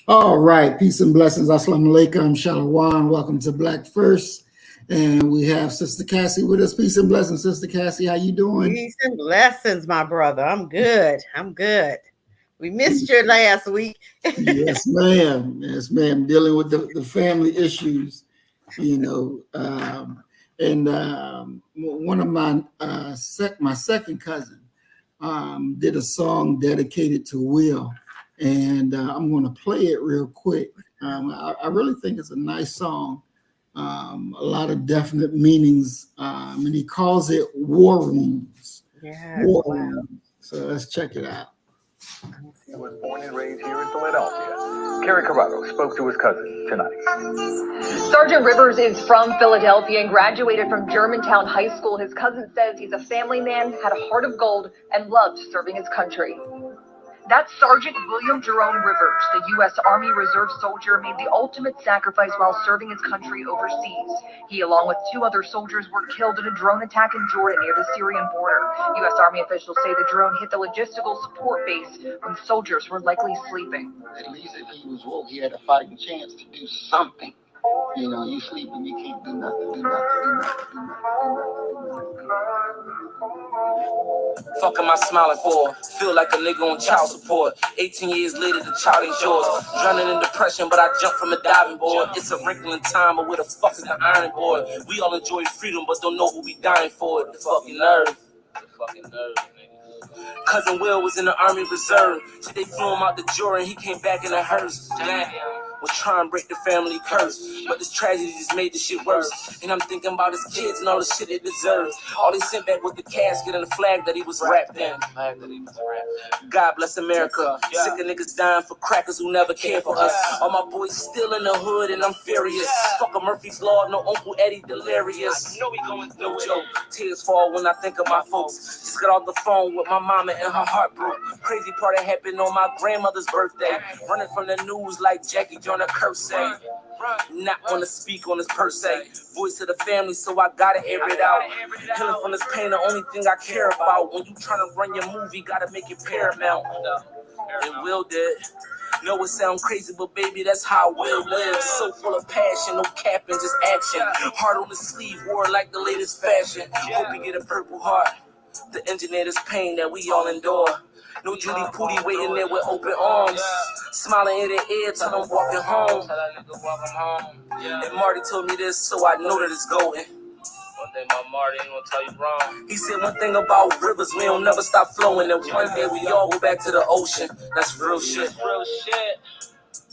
All right, peace and blessings. Assalamu alaikum, shalom. Welcome to Black First, and we have Sister Cassie with us. Peace and blessings, Sister Cassie. How you doing? Peace and blessings, my brother. I'm good. I'm good. We missed you last week. Yes, ma'am. Yes, ma'am. Dealing with the family issues, you know. And one of my second cousin did a song dedicated to Will, and I'm going to play it real quick. I really think it's a nice song, a lot of definite meanings, and he calls it War Rooms. Yes, War wow. Rooms. So let's check it out. He was born and raised here in Philadelphia. Kerry Corrado spoke to his cousin tonight. Sergeant Rivers is from Philadelphia and graduated from Germantown High School. His cousin says he's a family man, had a heart of gold, and loved serving his country. That's Sergeant William Jerome Rivers, the U.S. Army Reserve soldier, made the ultimate sacrifice while serving his country overseas. He, along with two other soldiers, were killed in a drone attack in Jordan near the Syrian border. U.S. Army officials say the drone hit the logistical support base when soldiers were likely sleeping. At least if he was woke, he had a fighting chance to do something. You know, you sleeping, you can't do nothing, Fuck am I smiling for? Feel like a nigga on child support. 18 years later, the child ain't yours. Drowning in depression, but I jumped from a diving board. It's a wrinkle in time, but where the fuck is the iron board? We all enjoy freedom, but don't know who we dying for. The fucking nerve. The fucking nerve, nigga. Cousin Will was in the Army Reserve. So they flew him out the jury and he came back in a hearse. Damn. Was trying to break the family curse, but this tragedy just made the shit worse. And I'm thinking about his kids and all the shit they deserve. All they sent back was the casket and the flag that he was wrapped in. God bless America. Sick of niggas dying for crackers who never care for us. All my boys still in the hood and I'm furious. Fuck a Murphy's Law, no Uncle Eddie delirious. No joke, tears fall when I think of my folks. Just got off the phone with my mama and her heart broke. Crazy part that happened on my grandmother's birthday. Running from the news like Jackie Joyner curse say. Not wanna speak on this per se. Voice of the family, so I gotta air it out. Healing from this pain, the only thing I care about. When you tryna run your movie, gotta make it paramount. And Will did. Know it sound crazy, but baby, that's how Will lives. So full of passion, no capping, just action. Heart on the sleeve, wore like the latest fashion. Hope you get a purple heart. The engineer this pain that we all endure. No Judy Pooty waiting there with open arms. Smiling in their ear till I'm walking home. And Marty told me this, so I know that it's going. One thing about Marty ain't gonna tell you wrong. He said one thing about rivers, we don't never stop flowing. And one day we all go back to the ocean. That's real shit. Real shit.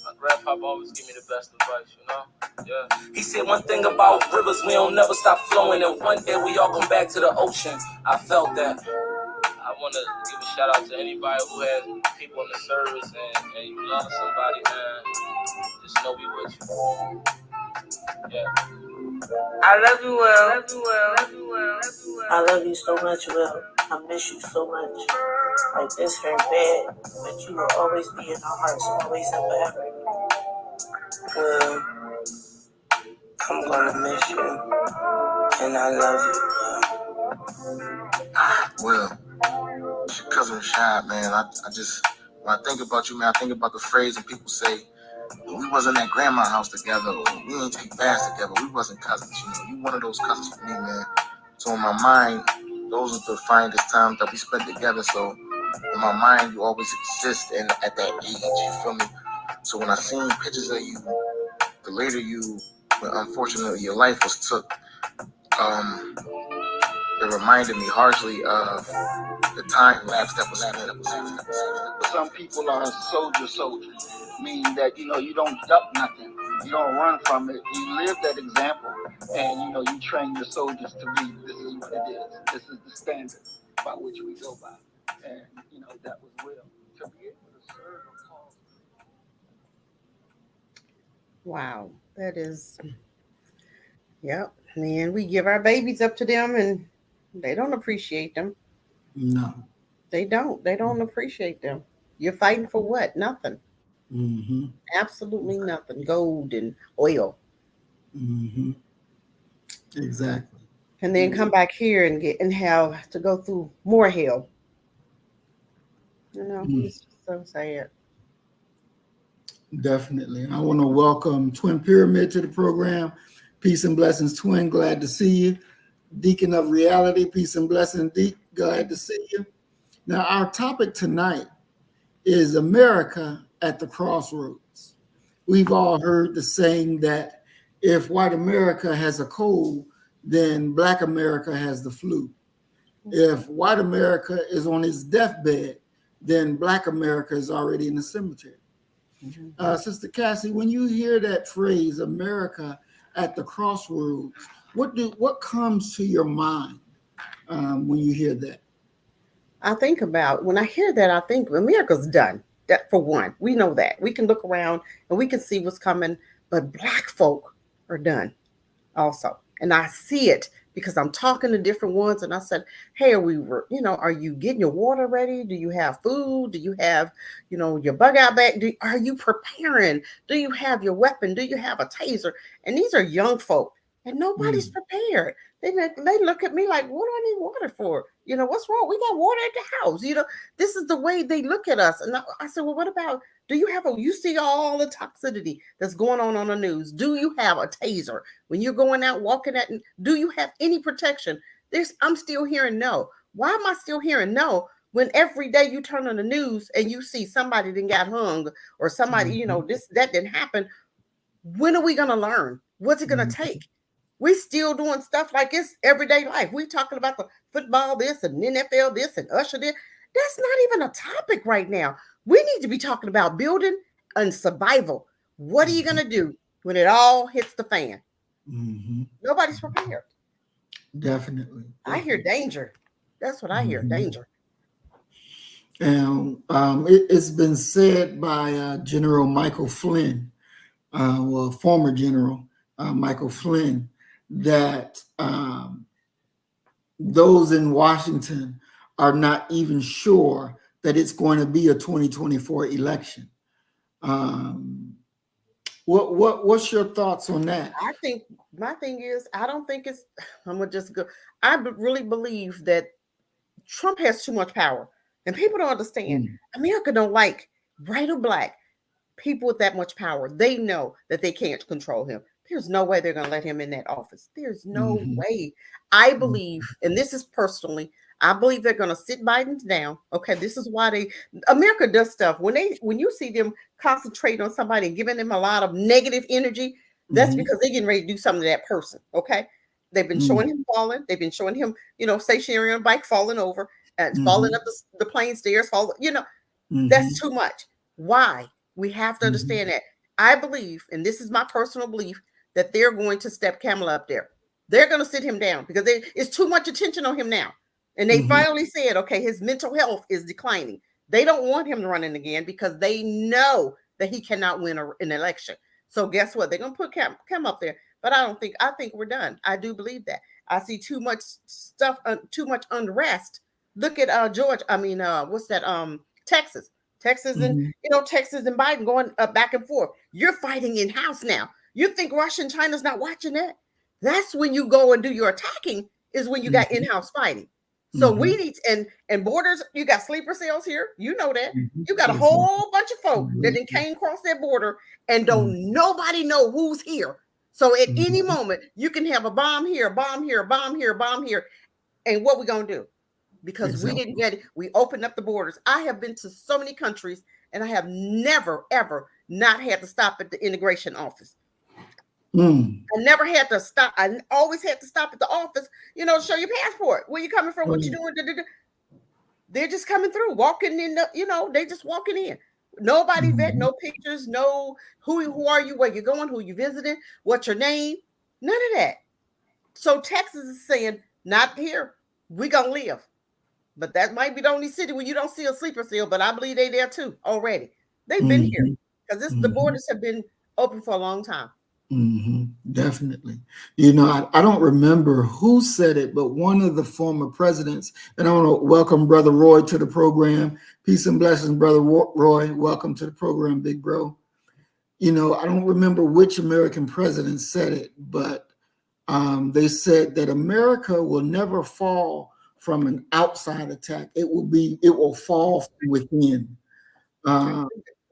My grandpa always give me the best advice, you know? Yeah. He said one thing about rivers, we don't never stop flowing. And one day we all come back to the ocean. I felt that. I want to give a shout out to anybody who has people in the service and you love somebody, man. Just know we with you. Yeah. I love you, Will. I love you so much, Will. I miss you so much. Like, this hurt bad, but you will always be in our hearts, always and forever. Will, I'm gonna miss you, and I love you, Will. Well, it's your cousin Rashad, man. I just, when I think about you, man, I think about the phrase and people say, we wasn't at grandma's house together, or we didn't take baths together, we wasn't cousins, you know. You one of those cousins for me, man. So in my mind, those are the finest times that we spent together. So in my mind, you always exist at that age, you feel me? So when I seen pictures of you, the later you, unfortunately, your life was took, it reminded me harshly of the time lapse that was spent. Some people are soldiers, meaning that, you know, you don't duck nothing. You don't run from it. You live that example, and, you know, you train your soldiers to be, this is what it is. This is the standard by which we go by. And, you know, that was Will. To be able to serve a cause. Wow. That is, yep. Man, we give our babies up to them and they don't appreciate them. No. They don't. They don't appreciate them. You're fighting for what? Nothing. Mm-hmm. Absolutely nothing. Gold and oil. Mm-hmm. Exactly. And then come back here and have to go through more hell. You know, it's just so sad. Definitely. I want to welcome Twin Pyramid to the program. Peace and blessings, Twin. Glad to see you. Deacon of Reality, peace and blessings, Deacon. Glad to see you. Now, our topic tonight is America at the crossroads. We've all heard the saying that if white America has a cold, then black America has the flu. If white America is on its deathbed, then black America is already in the cemetery. Sister Cassie, when you hear that phrase, America at the crossroads, what comes to your mind when you hear that? I think about when I hear that, I think America's done. That for one, we know that we can look around and we can see what's coming, but black folk are done also, and I see it because I'm talking to different ones, and I said, "Hey, are you getting your water ready? Do you have food? Do you have, your bug out bag? Are you preparing? Do you have your weapon? Do you have a taser?" And these are young folk, and nobody's prepared. They look at me like, "What do I need water for? What's wrong? We got water at the house." This is the way they look at us. And I said, "Well, what about? Do you you see all the toxicity that's going on the news? Do you have a taser when you're going out walking at? Do you have any protection?" I'm still hearing no. Why am I still hearing no when every day you turn on the news and you see somebody that got hung or somebody, that didn't happen? When are we going to learn? What's it going to take? We still doing stuff like it's everyday life. We talking about the football this and NFL this and Usher this. That's not even a topic right now. We need to be talking about building and survival. What are you going to do when it all hits the fan? Nobody's prepared. Definitely. I hear danger. That's what I hear, danger. And it's been said by General Michael Flynn, former General Michael Flynn, that those in Washington are not even sure that it's going to be a 2024 election. What's your thoughts on that? I think my thing is, I don't think it's, I'm going to just go. I really believe that Trump has too much power, and people don't understand. America don't like white or black people with that much power. They know that they can't control him. There's no way they're going to let him in that office. There's no way. I believe, and this is personally, I believe they're going to sit Biden down. Okay, this is why America does stuff. When you see them concentrate on somebody and giving them a lot of negative energy, that's because they're getting ready to do something to that person. Okay, they've been showing him falling. They've been showing him, stationary on a bike, falling over and falling up the plane stairs. That's too much. Why? We have to understand that. I believe, and this is my personal belief, that they're going to step Kamala up there. They're going to sit him down because it's too much attention on him now. And they finally said, okay, his mental health is declining. They don't want him running again because they know that he cannot win an election. So guess what? They're going to put Cam up there. But I think we're done. I do believe that. I see too much stuff, too much unrest. Look at Texas. Texas and Texas and Biden going back and forth. You're fighting in house now. You think Russia and China's not watching that? That's when you go and do your attacking, is when you got in-house fighting. So we need and borders. You got sleeper cells here. You know that. You got a whole bunch of folk that then came across that border and don't nobody know who's here. So at any moment you can have a bomb here, bomb here, bomb here, bomb here, and what we gonna do? Because we didn't get it. We opened up the borders. I have been to so many countries and I have never, ever not had to stop at the immigration office. I never had to stop. I always had to stop at the office, show your passport. Where you coming from? What you doing? They're just coming through, walking in they just walking in. Nobody vet, no pictures, no who are you, where you going, who you visiting, what's your name? None of that. So Texas is saying, not here. We gonna live. But that might be the only city where you don't see a sleeper cell, but I believe they there too already. They've been here because the borders have been open for a long time. Definitely. I don't remember who said it, but one of the former presidents, and I want to welcome Brother Roy to the program. Peace and blessings, Brother Roy. Welcome to the program, big bro. I don't remember which American president said it, but they said that America will never fall from an outside attack. It will fall from within.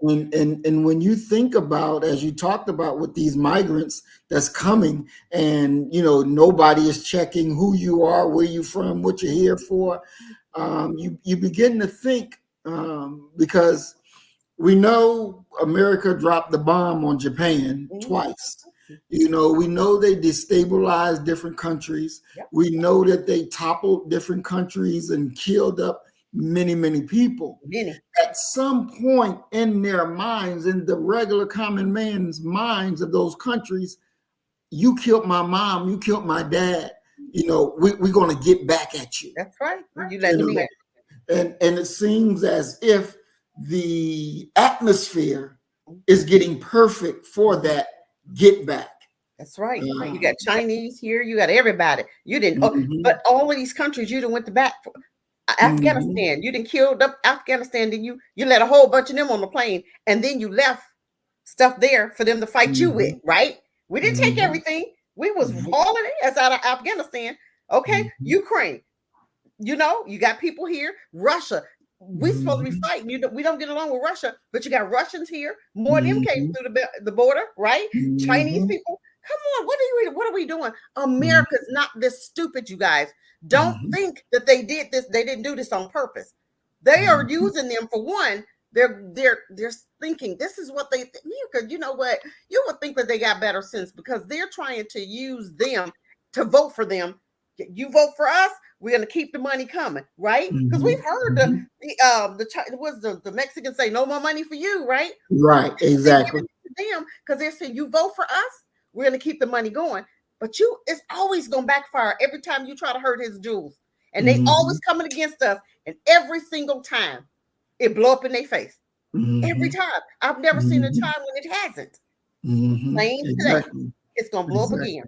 And when you think about, as you talked about with these migrants that's coming, and nobody is checking who you are, where you from, what you're here for, you begin to think, because we know America dropped the bomb on Japan twice. We know they destabilized different countries. Yep. We know that they toppled different countries and killed up many, many people. At some point in their minds, in the regular common man's minds of those countries, you killed my mom, you killed my dad. We're going to get back at you. That's right. You let me in. And it seems as if the atmosphere is getting perfect for that get back. That's right. You got Chinese here. You got everybody. You didn't. But all of these countries, you didn't went to bat for. Afghanistan, you didn't killed up Afghanistan. Then you let a whole bunch of them on the plane, and then you left stuff there for them to fight you with. Right? We didn't take everything. We was hauling it out of Afghanistan. Okay, Ukraine. You got people here. Russia. We supposed to be fighting. We don't get along with Russia, but you got Russians here. More of them came through the border, right? Chinese people. Come on, what are we doing? America's not this stupid, you guys. Don't think that they did this. They didn't do this on purpose. They are using them for one. They're thinking this is what they think. Because you know what? You would think that they got better sense because they're trying to use them to vote for them. You vote for us, we're gonna keep the money coming, right? Because we've heard the Mexicans say no more money for you, right? Right, exactly. Them because they're saying you vote for us, we're gonna keep the money going. But it's always gonna backfire every time you try to hurt his jewels, and they always coming against us. And every single time, it blow up in their face. Every time, I've never seen a time when it hasn't. Same today, it's gonna blow up again.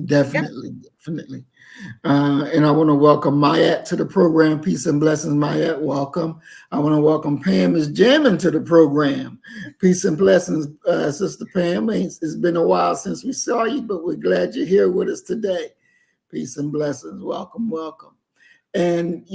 Definitely. And I want to welcome Mayat to the program. Peace and blessings, Mayat. Welcome. I want to welcome Pam is jamming to the program. Peace and blessings, Sister Pam. It's been a while since we saw you, but we're glad you're here with us today. Peace and blessings. Welcome. And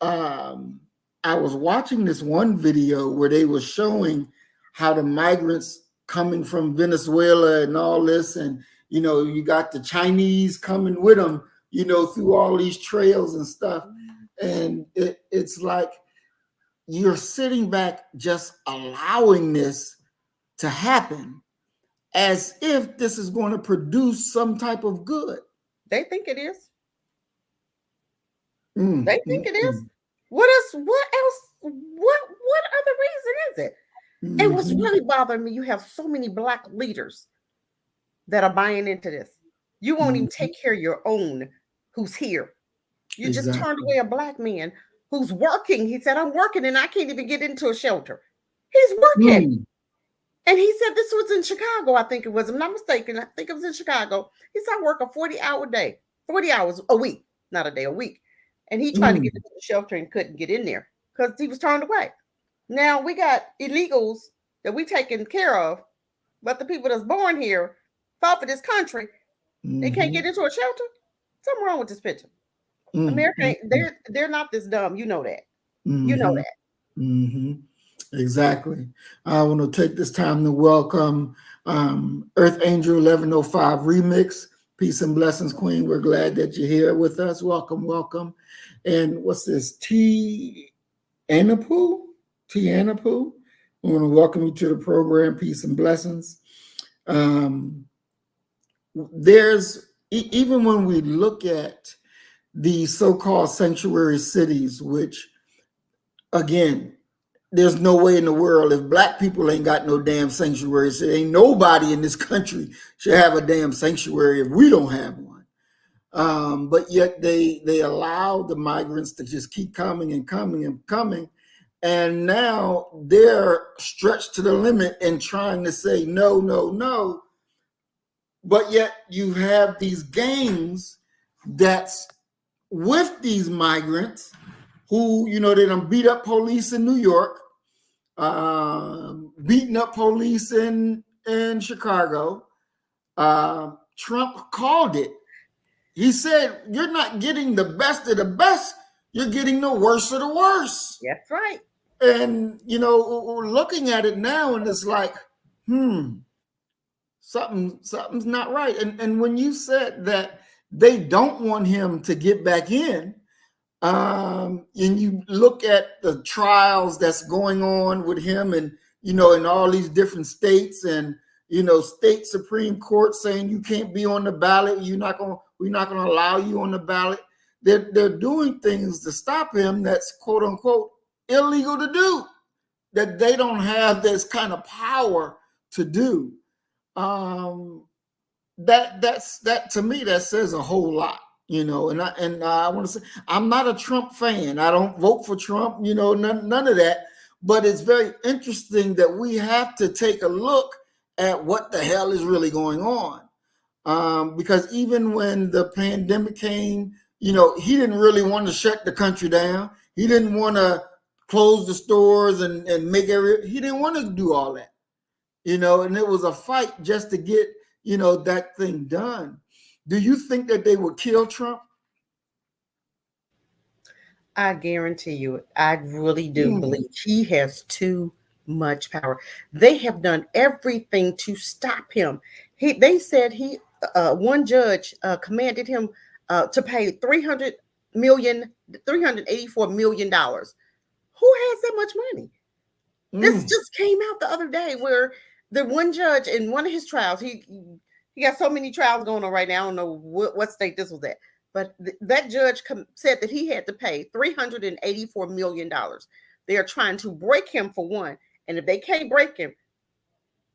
I was watching this one video where they were showing how the migrants coming from Venezuela and all this, and you got the Chinese coming with them, through all these trails and stuff. And it's like you're sitting back just allowing this to happen as if this is going to produce some type of good. They think it is. They think it is. What else? What other reason is it? And what's really bothering me, you have so many Black leaders that are buying into this. You won't even take care of your own who's here. You just turned away a Black man who's working. He said, I'm working and I can't even get into a shelter. He's working. And he said this was in Chicago, I think it was. I'm not mistaken. I think it was in Chicago. He said, I work a 40-hour day, 40 hours a week, not a day, a week. And he tried to get into the shelter and couldn't get in there because he was turned away. Now we got illegals that we taking care of, but the people that's born here fought for this country. They can't get into a shelter. Something wrong with this picture. America, they're not this dumb. You know that. You know that. Exactly. I want to take this time to welcome Earth Angel 1105 Remix. Peace and blessings, Queen. We're glad that you're here with us. Welcome. And what's this? T. Anapu? I want to welcome you to the program. Peace and blessings. There's, even when we look at the so-called sanctuary cities, which, again, there's no way in the world, if Black people ain't got no damn sanctuary city, ain't nobody in this country should have a damn sanctuary if we don't have one. But yet they allow the migrants to just keep coming. And now they're stretched to the limit and trying to say no. But yet you have these gangs that's with these migrants who, they done beat up police in New York, beating up police in Chicago. Trump called it. He said, you're not getting the best of the best. You're getting the worst of the worst. That's right. And you know, we're looking at it now, and it's like, something's not right. And when you said that they don't want him to get back in, and you look at the trials that's going on with him, and you know, in all these different states, and you know, state Supreme Court saying you can't be on the ballot, we're not gonna allow you on the ballot. They're doing things to stop him that's quote unquote illegal to do, that they don't have this kind of power to do. That to me, that says a whole lot, you know. And I want to say, I'm not a Trump fan. I don't vote for Trump, you know, none of that. But it's very interesting that we have to take a look at what the hell is really going on. Because even when the pandemic came, you know, he didn't really want to shut the country down. He didn't want to close the stores and make he didn't want to do all that, you know, and it was a fight just to get, you know, that thing done. Do you think that they would kill Trump? I guarantee you, I really do believe he has too much power. They have done everything to stop him. They said one judge commanded him to pay $384 million. Who has that much money? This just came out the other day where the one judge in one of his trials, he got so many trials going on right now. I don't know what state this was at, but that judge said that he had to pay $384 million. They are trying to break him for one. And if they can't break him,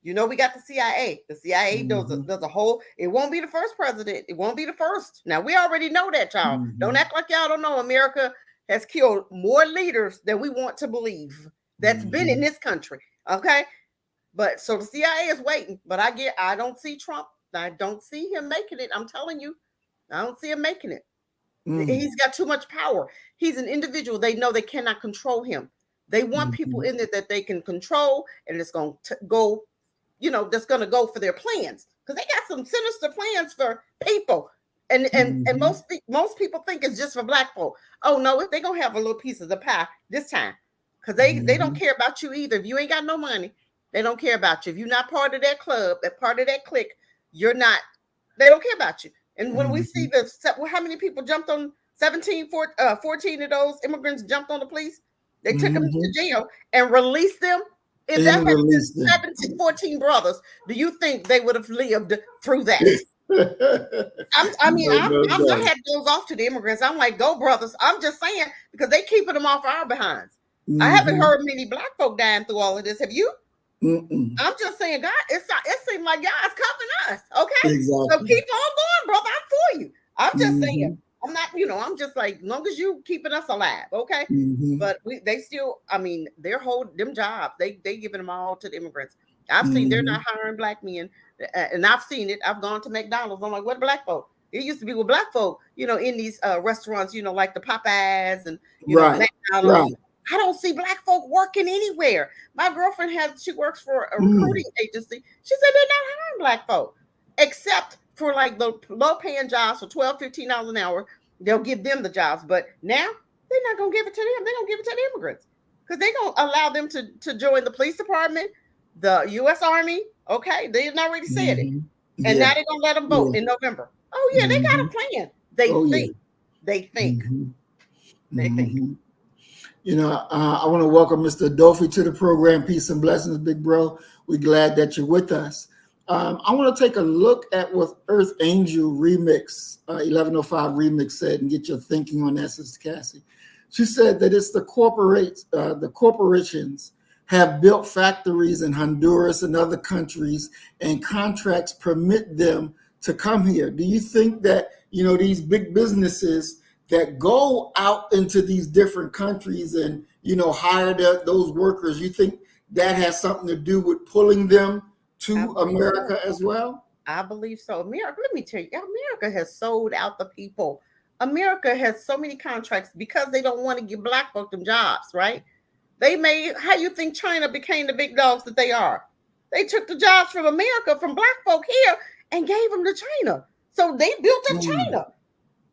you know, we got the CIA. The CIA does a whole, it won't be the first president. It won't be the first. Now, we already know that, y'all. Don't act like y'all don't know. America has killed more leaders than we want to believe that's been in this country. Okay. But so the CIA is waiting, but I don't see Trump. I don't see him making it. I'm telling you, I don't see him making it. He's got too much power. He's an individual. They know they cannot control him. They want people in there that they can control, and it's going to go, you know, that's going to go for their plans, because they got some sinister plans for people. And most people think it's just for black folk. Oh no, they're going to have a little piece of the pie this time, because they don't care about you either. If you ain't got no money, they don't care about you. If you're not part of that club, that part of that clique, you're not. They don't care about you. And when we see how many people jumped on 14 of those immigrants jumped on the police, they took them to jail and released them. If that had been 14 brothers, do you think they would have lived through that? I had those off to the immigrants. I'm like, go brothers. I'm just saying, because they keeping them off our behinds. I haven't heard many black folk dying through all of this. Have you? I'm just saying, God, it seems like God's covering us. Okay. Exactly. So keep on going, brother. I'm for you. I'm just saying, I'm not, you know, I'm just like, as long as you keeping us alive. Okay. But they still, I mean, they're holding them jobs. They giving them all to the immigrants. I've seen they're not hiring black men, and I've seen it. I've gone to McDonald's. I'm like, what black folk? It used to be with black folk, you know, in these restaurants, you know, like the Popeyes and you know, McDonald's. Right. I don't see black folk working anywhere. My girlfriend she works for a recruiting agency. She said they're not hiring black folk, except for like the low paying jobs for $12, $15 an hour. They'll give them the jobs. But now they're not going to give it to them. They're going to give it to the immigrants, because they're going to allow them to join the police department, the U.S. Army. Okay. They had already said it. And now they're going to let them vote in November. Oh, yeah. They got a plan. They think. They think. They think. You know, I want to welcome Mr. Adolfi to the program. Peace and blessings, big bro. We're glad that you're with us. I want to take a look at what Earth Angel Remix, 1105 Remix said, and get your thinking on that, Sister Cassie. She said that it's the corporations have built factories in Honduras and other countries, and contracts permit them to come here. Do you think that, you know, these big businesses that go out into these different countries and, you know, hire those workers, you think that has something to do with pulling them to America as well? I believe so. America, let me tell you, America has sold out the people. America has so many contracts because they don't want to give black folk them jobs, right? How you think China became the big dogs that they are? They took the jobs from America, from black folk here, and gave them to China. So they built up China.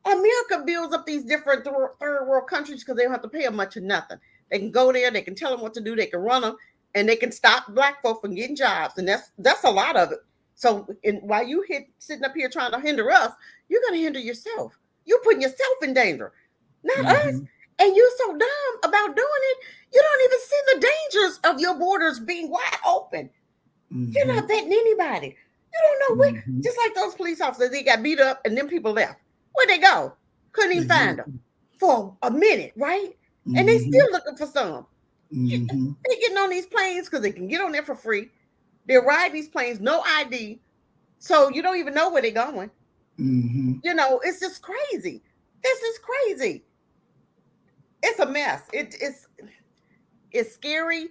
America builds up these different third world countries because they don't have to pay them much or nothing. They can go there. They can tell them what to do. They can run them, and they can stop black folk from getting jobs. And that's a lot of it. So while you sitting up here trying to hinder us, you're going to hinder yourself. You're putting yourself in danger, not us. And you're so dumb about doing it. You don't even see the dangers of your borders being wide open. You're not vetting anybody. You don't know where. Just like those police officers, they got beat up and then people left. Where'd they go? Couldn't even find them for a minute, right? And they still looking for some. They getting on these planes because they can get on there for free. They're riding these planes, no ID. So you don't even know where they're going. You know, it's just crazy. This is crazy. It's a mess. It's scary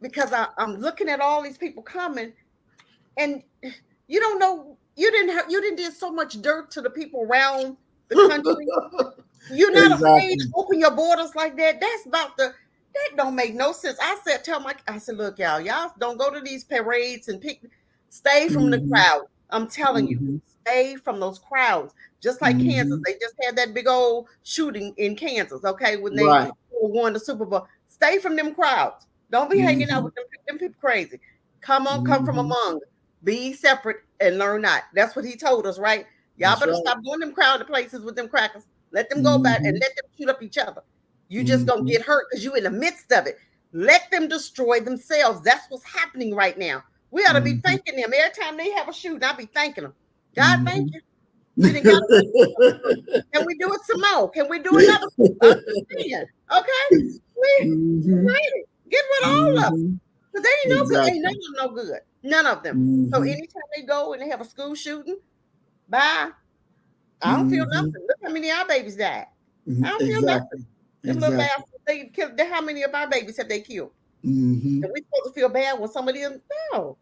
because I'm looking at all these people coming, and you don't know. You didn't do so much dirt to the people around the country. You're not afraid to open your borders like that. That don't make no sense. I said, look, y'all don't go to these parades and stay from the crowd. I'm telling you, stay from those crowds. Just like Kansas, they just had that big old shooting in Kansas. Okay, when they won the Super Bowl, stay from them crowds. Don't be hanging out with them people crazy. Come from among. Be separate and learn not. That's what he told us, right? Y'all better stop going them crowded places with them crackers. Let them go back and let them shoot up each other. You just gonna get hurt because you're in the midst of it. Let them destroy themselves. That's what's happening right now. We ought to be thanking them every time they have a shooting. I'll be thanking them. God, thank you. Can we do it some more? Can we do another? Okay, get rid of all of them because they ain't no good. Ain't none of them no good. None of them. So anytime they go and they have a school shooting, bye. I don't feel nothing. Look how many of our babies died. I don't feel nothing. Them little bastards, they killed. How many of our babies have they killed? And we supposed to feel bad when somebody else? No.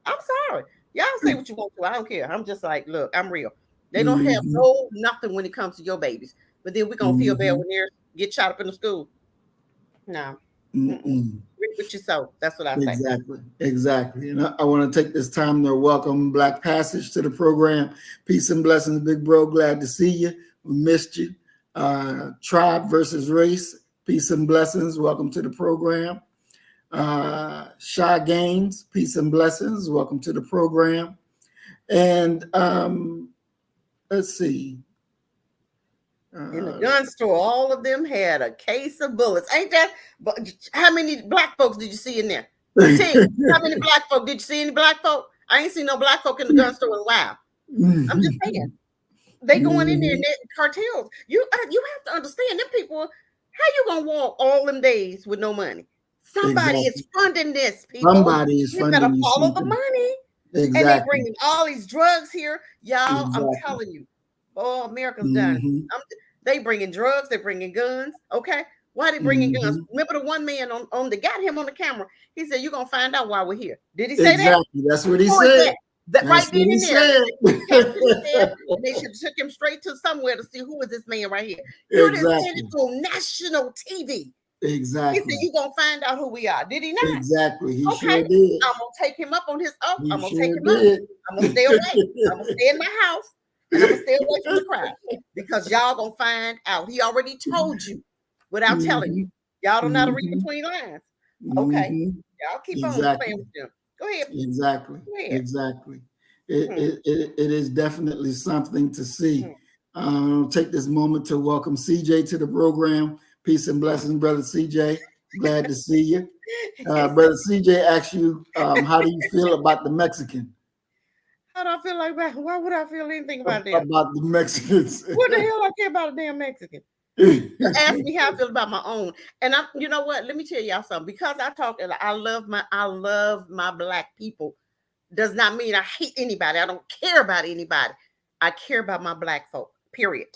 I'm sorry. Y'all say what you want to. I don't care. I'm just like, look, I'm real. They don't have nothing when it comes to your babies. But then we're gonna feel bad when they get shot up in the school. No. Reap what you sow. That's what I say. Exactly. And I want to take this time to welcome Black Passage to the program. Peace and blessings, big bro. Glad to see you. We missed you. Tribe versus Race. Peace and blessings. Welcome to the program. Shy Gaines. Peace and blessings. Welcome to the program. And let's see. In the gun store, all of them had a case of bullets. Ain't that? How many black folks did you see in there? How many black folk? Did you see any black folk? I ain't seen no black folk in the gun store in a while. I'm just saying. They going in there and cartels. You have to understand them people. How you gonna walk all them days with no money? Somebody is funding this, people. Somebody is funding this. You gotta follow the money. And they bringing all these drugs here. Y'all, I'm telling you. Oh, America's done. They bringing drugs. They bringing guns. Okay. Why they bringing guns? Remember the one man on they got him on the camera. He said, "You're gonna find out why we're here." Did he say that? That's what he said. That right then and there. They should have took him straight to somewhere to see who is this man right here. You didn't send it on national TV. Exactly. He said, "You're gonna find out who we are." Did he not? Exactly. He sure did. I'm gonna take him up on his oath. I'm gonna take him up. I'm gonna stay away. I'm gonna stay in my house. And I'm gonna stay away from the crowd because y'all gonna find out. He already told you without telling you. Y'all don't know how to read between lines. Okay, y'all keep on playing with them. Go ahead. Exactly. It is definitely something to see. I'll take this moment to welcome CJ to the program. Peace and blessings, brother CJ. Glad to see you. Brother CJ asked you, how do you feel about the Mexican? How do I feel like that? Why would I feel anything about them? About the Mexicans. What the hell I care about a damn Mexican? Ask me how I feel about my own. And you know what? Let me tell y'all something. Because I love my black people. Does not mean I hate anybody. I don't care about anybody. I care about my black folk. Period.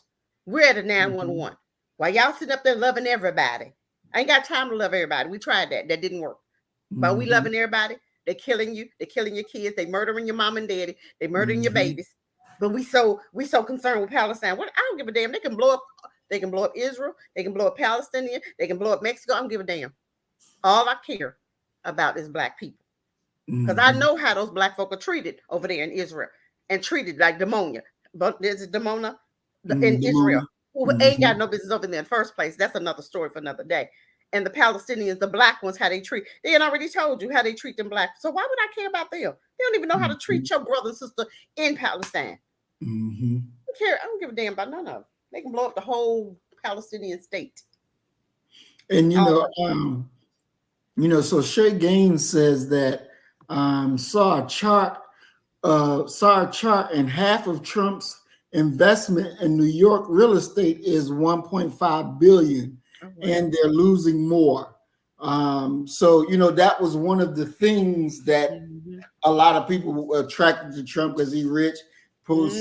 We're at a 911. While y'all sitting up there loving everybody. I ain't got time to love everybody. We tried that. That didn't work. But we loving everybody. They're killing you. They're killing your kids. They're murdering your mom and daddy. They're murdering your babies. But we so concerned with Palestine. What? I don't give a damn. They can blow up Israel. They can blow up Palestinian. They can blow up Mexico. I don't give a damn. All I care about is black people. Because I know how those black folk are treated over there in Israel and treated like demonia. But there's a demona in Israel. who ain't got no business over there in the first place. That's another story for another day. And the Palestinians, the black ones, how they treat, they had already told you how they treat them black. So why would I care about them? They don't even know how to treat your brother and sister in Palestine. I don't care. I don't give a damn about none of them. They can blow up the whole Palestinian state. And so Shay Gaines says that saw a chart and half of Trump's investment in New York real estate is 1.5 billion, and they're losing more. So that was one of the things that a lot of people were attracted to Trump because he's rich,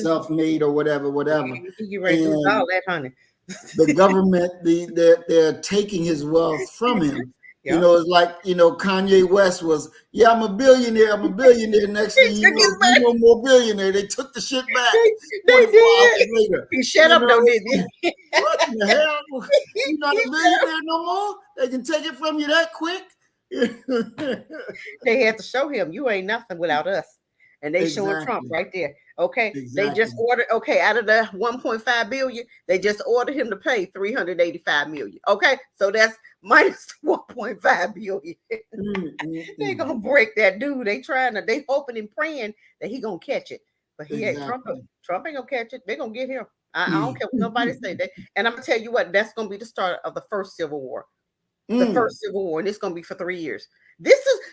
self-made or whatever. You ready to do all that, honey? The government, they're taking his wealth from him. Yep. It's like, Kanye West was, I'm a billionaire. Next thing no more billionaire. They took the shit back. They did. He shut up, though, didn't he? What in the hell? You're not a billionaire no more? They can take it from you that quick? They had to show him, you ain't nothing without us. And they showing Trump right there. Okay. They just ordered, out of the 1.5 billion, they just ordered him to pay 385 million. Okay. So that's minus 1.5 billion. They gonna break that dude. They hoping and praying that he gonna catch it. But Trump ain't gonna catch it. They're gonna get him. I don't care what nobody say that. And I'm gonna tell you what, that's gonna be the start of the first Civil War. The first Civil War, and it's gonna be for 3 years.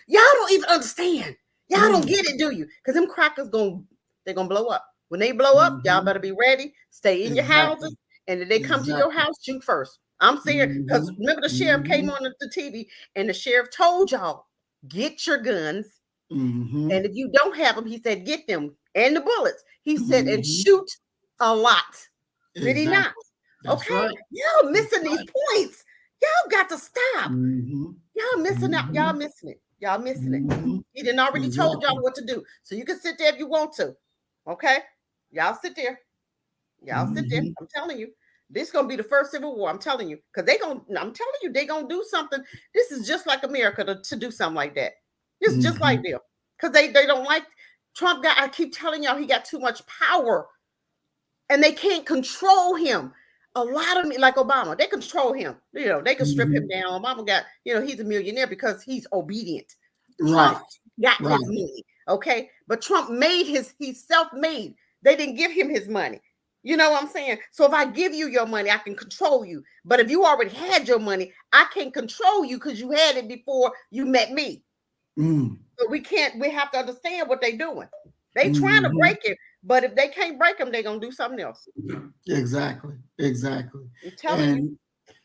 Y'all don't even understand. Y'all don't get it, do you? Because them crackers they're gonna blow up. When they blow up, y'all better be ready. Stay in your houses, and if they come to your house, shoot first. I'm saying, because remember the sheriff came on the TV, and the sheriff told y'all, get your guns, and if you don't have them, he said, get them and the bullets. He said, and shoot a lot. Did he not? That's okay, right. Y'all missing these points. Y'all got to stop. Y'all missing out. Y'all missing it. Y'all missing it. He didn't already told y'all what to do. So you can sit there if you want to. Okay? Y'all sit there. Sit there. I'm telling you. This is gonna be the first Civil War. I'm telling you. Because I'm telling you, they're gonna do something. This is just like America to do something like that. This is just like them. Because they don't like Trump. I keep telling y'all he got too much power. And they can't control him. A lot of like Obama, they control him. They can strip him down. Obama got, he's a millionaire because he's obedient. Right. Trump got his money. Okay. But Trump he's self-made. They didn't give him his money. You know what I'm saying? So if I give you your money, I can control you. But if you already had your money, I can't control you because you had it before you met me. So we have to understand what they're doing. They trying to break it. But if they can't break them, they're going to do something else. Exactly. I'm telling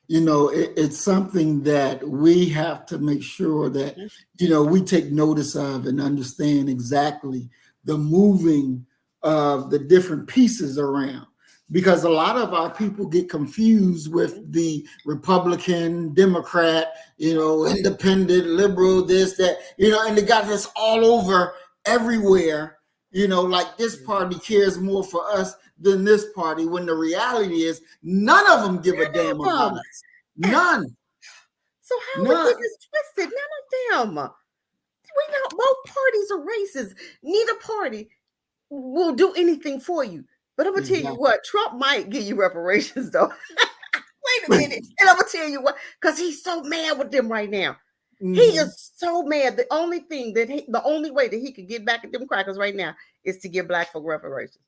you. It's something that we have to make sure that, we take notice of and understand exactly the moving of the different pieces around. Because a lot of our people get confused with the Republican, Democrat, independent, liberal, this, that, and they got this all over everywhere. Like this party cares more for us than this party, when the reality is none of them give a damn about us. None. So how we get this twisted? None of them. We know both parties are racist. Neither party will do anything for you. But I'm going to tell you what, Trump might give you reparations, though. Wait a minute. And I'm going to tell you what, because he's so mad with them right now. He is so mad. The only way that he could get back at them crackers right now is to give black folk reparations.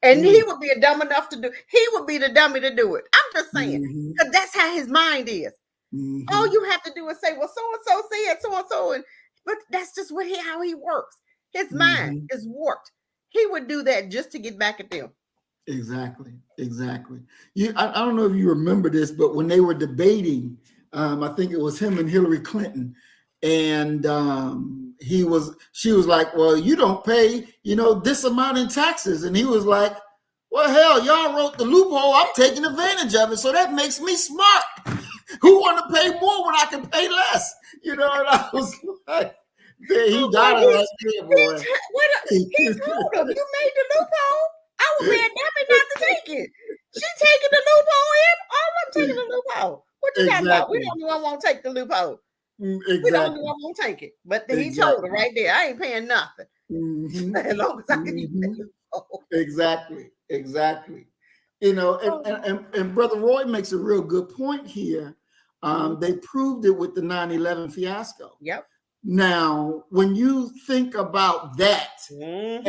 And he would be a dumb enough to do. He would be the dummy to do it. I'm just saying, because that's how his mind is. All you have to do is say, well, so and so said so and so, but that's just how he works. His mind is warped. He would do that just to get back at them. Exactly. I don't know if you remember this, but when they were debating, I think it was him and Hillary Clinton, and she was like, well, you don't pay, this amount in taxes. And he was like, well, hell, y'all wrote the loophole. I'm taking advantage of it. So that makes me smart. Who want to pay more when I can pay less? And I was like, he got it right there, boy. He told him, you made the loophole. I would be a dummy not to take it. She taking the loophole in. All I'm taking the loophole. What you talking about? We don't know I won't take the loophole. Exactly. We don't know I won't take it. But he told her right there, I ain't paying nothing. As long as I can use that loophole. Exactly. And Brother Roy makes a real good point here. They proved it with the 9/11 fiasco. Yep. Now, when you think about that, and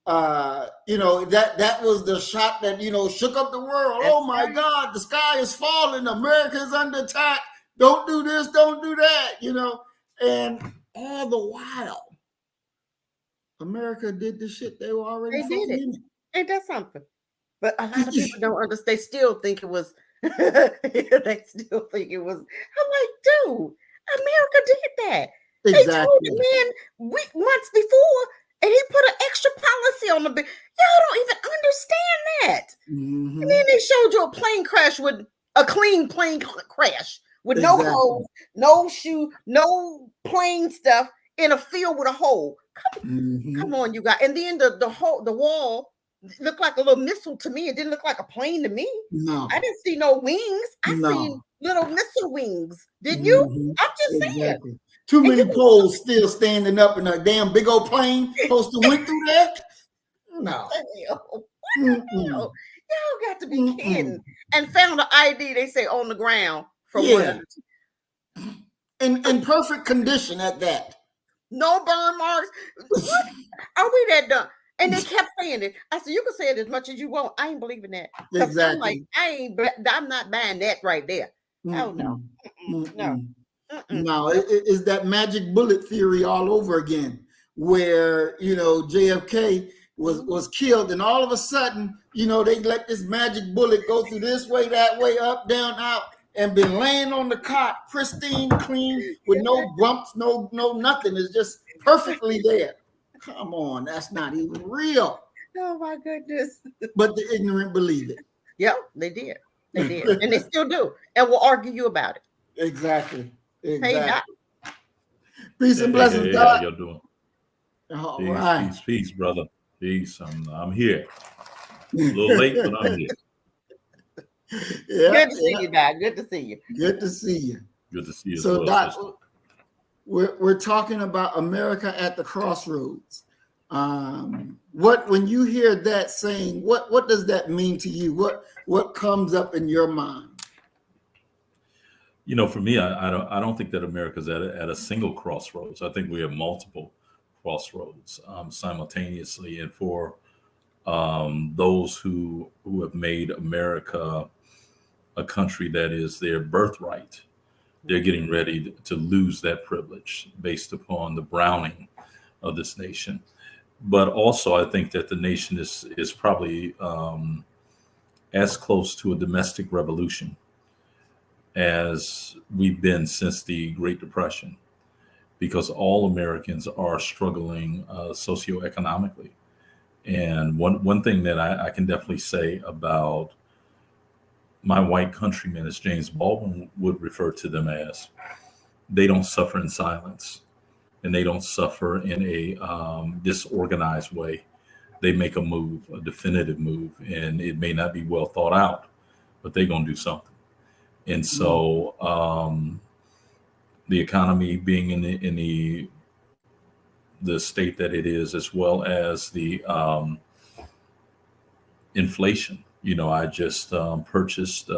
that was the shot that shook up the world. That's oh my right. God, the sky is falling. America is under attack. Don't do this. Don't do that. And all the while, America did the shit they were already. They did it. Ain't that something? But a lot of people don't understand. They still think it was. They still think it was. I'm like, dude, America did that. Exactly. They told the man months before, and he put an extra policy on the bill. Y'all don't even understand that. Mm-hmm. And then they showed you a plane crash with a clean plane crash with no holes, no shoe, no plane stuff in a field with a hole. Come on, you guys. And then the wall looked like a little missile to me. It didn't look like a plane to me. No, I didn't see no wings. I seen little missile wings. Didn't you? I'm just saying. Too many poles still standing up in a damn big old plane supposed to went through that? No. Y'all got to be kidding. And found the ID, they say, on the ground from one. In perfect condition at that. No burn marks. What? Are we that dumb? And they kept saying it. I said, you can say it as much as you want. I ain't believing that. Exactly. I'm like, I'm not buying that right there. Oh no. No. No, it's that magic bullet theory all over again, where JFK was killed, and all of a sudden, they let this magic bullet go through this way, that way, up, down, out, and been laying on the cot, pristine, clean, with no bumps, no nothing. It's just perfectly there. Come on, that's not even real. Oh my goodness. But the ignorant believe it. Yep, they did. They did. And they still do. And will argue you about it. Exactly. Hey, Doc. Peace and blessings, Doc. How y'all doing? All right. Peace, brother. Peace. I'm here. A little late, but I'm here. Good to see you, Doc. Good to see you. Good to see you. Good to see you. So, Doc, we're talking about America at the crossroads. When you hear that saying, what does that mean to you? What comes up in your mind? For me, I don't think that America's at a single crossroads. I think we have multiple crossroads simultaneously, and for those who have made America a country that is their birthright, they're getting ready to lose that privilege based upon the browning of this nation. But also, I think that the nation is probably as close to a domestic revolution as we've been since the Great Depression, because all Americans are struggling socioeconomically. And one thing that I can definitely say about my white countrymen, as James Baldwin would refer to them as, they don't suffer in silence, and they don't suffer in a disorganized way. They make a move, a definitive move, and it may not be well thought out, but they're going to do something. And so the economy being in the state that it is, as well as the inflation. I just purchased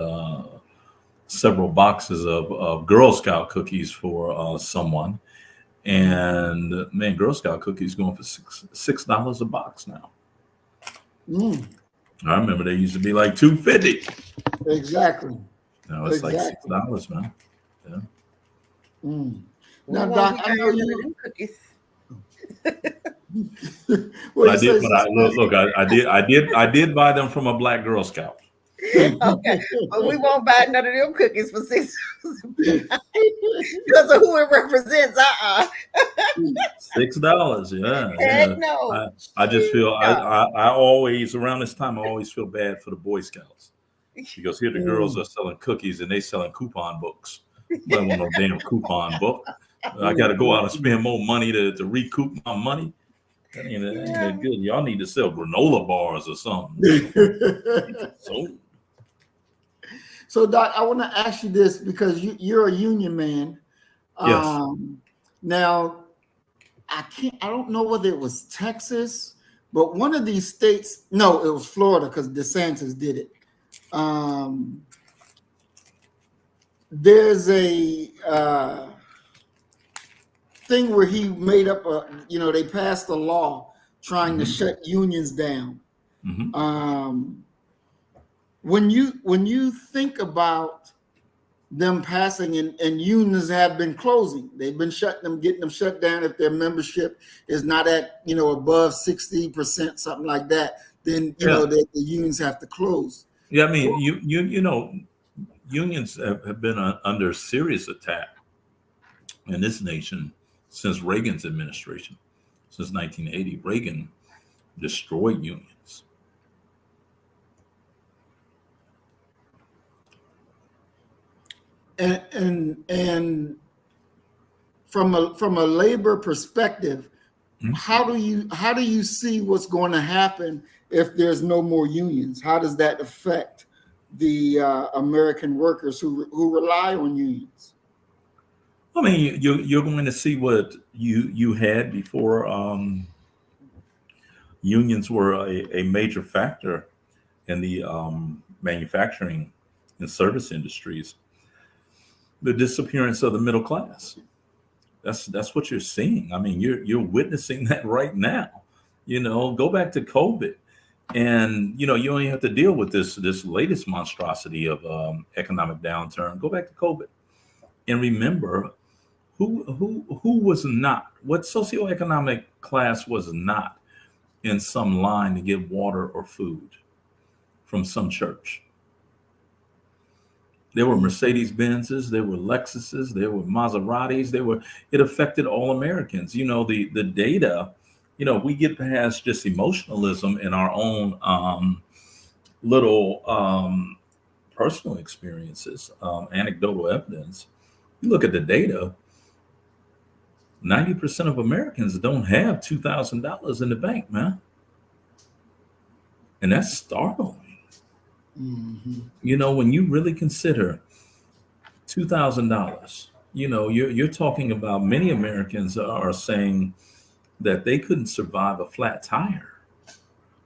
several boxes of Girl Scout cookies for someone. And man, Girl Scout cookies going for $6 a box now. I remember they used to be like $2.50. Exactly. Now it's like $6, man. Yeah. Now, Doc, I know you. Cookies. I did buy them from a black Girl Scout. Okay, but we won't buy none of them cookies for $6 because of who it represents. $6, yeah. Heck no. I just feel I always around this time I always feel bad for the Boy Scouts, because here the girls are selling cookies and they selling coupon books. I don't want no damn coupon book. I got to go out and spend more money to recoup my money. That ain't good. Y'all need to sell granola bars or something. So, Doc, I want to ask you this, because you're a union man. Yes. Now, I don't know whether it was Texas but one of these states, no, it was Florida because DeSantis did it. There's a thing where he made up they passed a law trying to shut unions down. When you think about them passing and unions have been closing, they've been getting them shut down if their membership is not at above 60%, something like that, then the unions have to close. Yeah, I mean, unions have been under serious attack in this nation since Reagan's administration. Since 1980, Reagan destroyed unions. And from a labor perspective, how do you see what's going to happen if there's no more unions? How does that affect the American workers who rely on unions? I mean, you're going to see what you had before unions were a major factor in the manufacturing and service industries. The disappearance of the middle class. That's what you're seeing. I mean, you're witnessing that right now. Go back to COVID, and you only have to deal with this latest monstrosity of economic downturn. Go back to COVID, and remember who was not, what socioeconomic class was not in some line to get water or food from some church. There were Mercedes Benzes, there were Lexuses, there were Maseratis. It affected all Americans. The data, we get past just emotionalism in our own little personal experiences, anecdotal evidence. You look at the data, 90% of Americans don't have $2,000 in the bank, man. And that's startling. When you really consider $2,000, you're talking about, many Americans are saying that they couldn't survive a flat tire,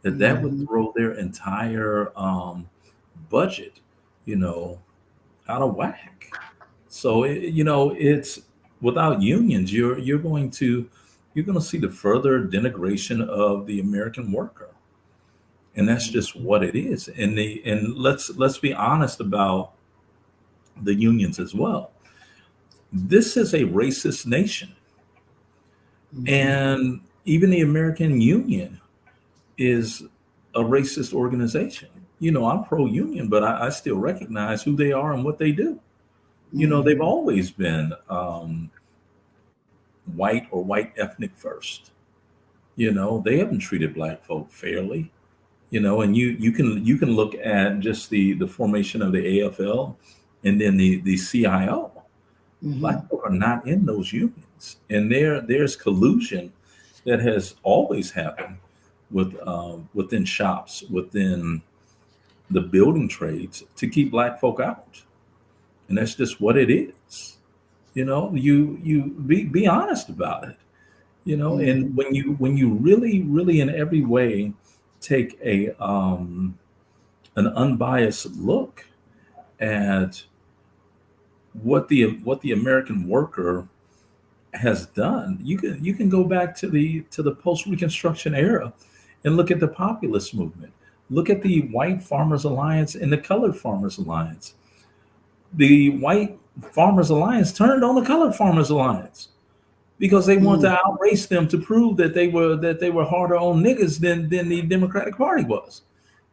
that would throw their entire budget, out of whack. So, it's without unions, you're going to see the further denigration of the American worker. And that's just what it is. And let's be honest about the unions as well. This is a racist nation. And even the American Union is a racist organization. I'm pro-union, but I still recognize who they are and what they do. They've always been white or white ethnic first. They haven't treated Black folk fairly. And you can look at just the formation of the AFL and then the CIO. Black people are not in those unions, and there's collusion that has always happened within shops, within the building trades, to keep Black folk out, and that's just what it is. You be honest about it. And when you really in every way take an unbiased look at what the American worker has done, you can go back to the post-Reconstruction era and look at the populist movement. Look at the White Farmers Alliance and the Colored Farmers Alliance. The White Farmers Alliance turned on the Colored Farmers Alliance because they wanted to outrace them to prove that they were harder on niggas than the Democratic Party was,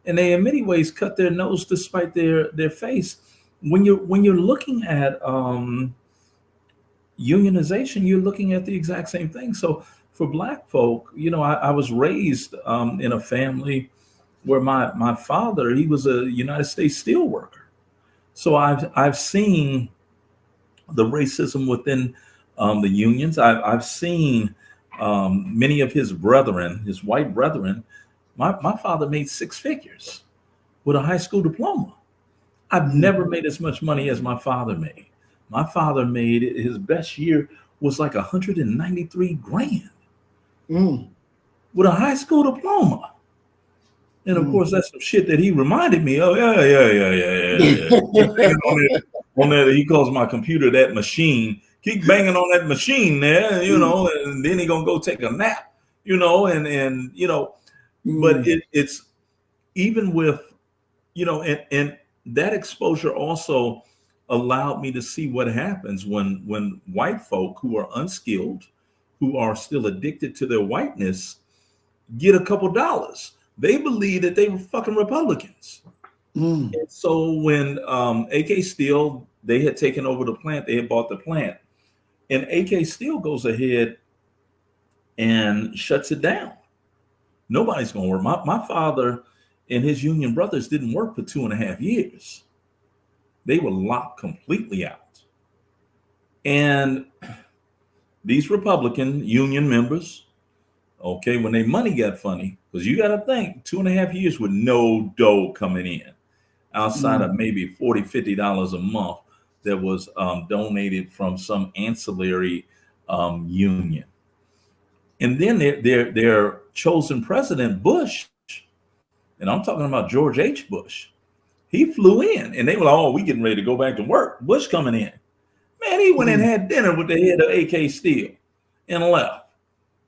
and they in many ways cut their nose to spite their face. When you're looking at unionization, you're looking at the exact same thing. So for Black folk, I was raised in a family where my father, he was a United States steel worker. So I've seen the racism within the unions. I've seen many of his brethren, his white brethren. My father made six figures with a high school diploma. I've never made as much money as my father made. My father made, his best year was like 193 grand. with a high school diploma. And of course, that's some shit that he reminded me of. Yeah. On that, he calls my computer that machine. Keep banging on that machine there, and then he gonna go take a nap, But it's even with, and that exposure also allowed me to see what happens when white folk who are unskilled, who are still addicted to their whiteness, get a couple dollars. They believe that they were fucking Republicans. And so when AK Steel, they had taken over the plant, they had bought the plant, and AK Steel goes ahead and shuts it down. Nobody's going to work. My father and his union brothers didn't work for 2.5 years. They were locked completely out. And these Republican union members, okay, when their money got funny, because you got to think 2.5 years with no dough coming in, outside of maybe $40, $50 a month that was donated from some ancillary union. And then their chosen president, Bush, and I'm talking about George H. Bush, he flew in and they were like, oh, we getting ready to go back to work. Bush coming in. Man, he went and had dinner with the head of AK Steel and left.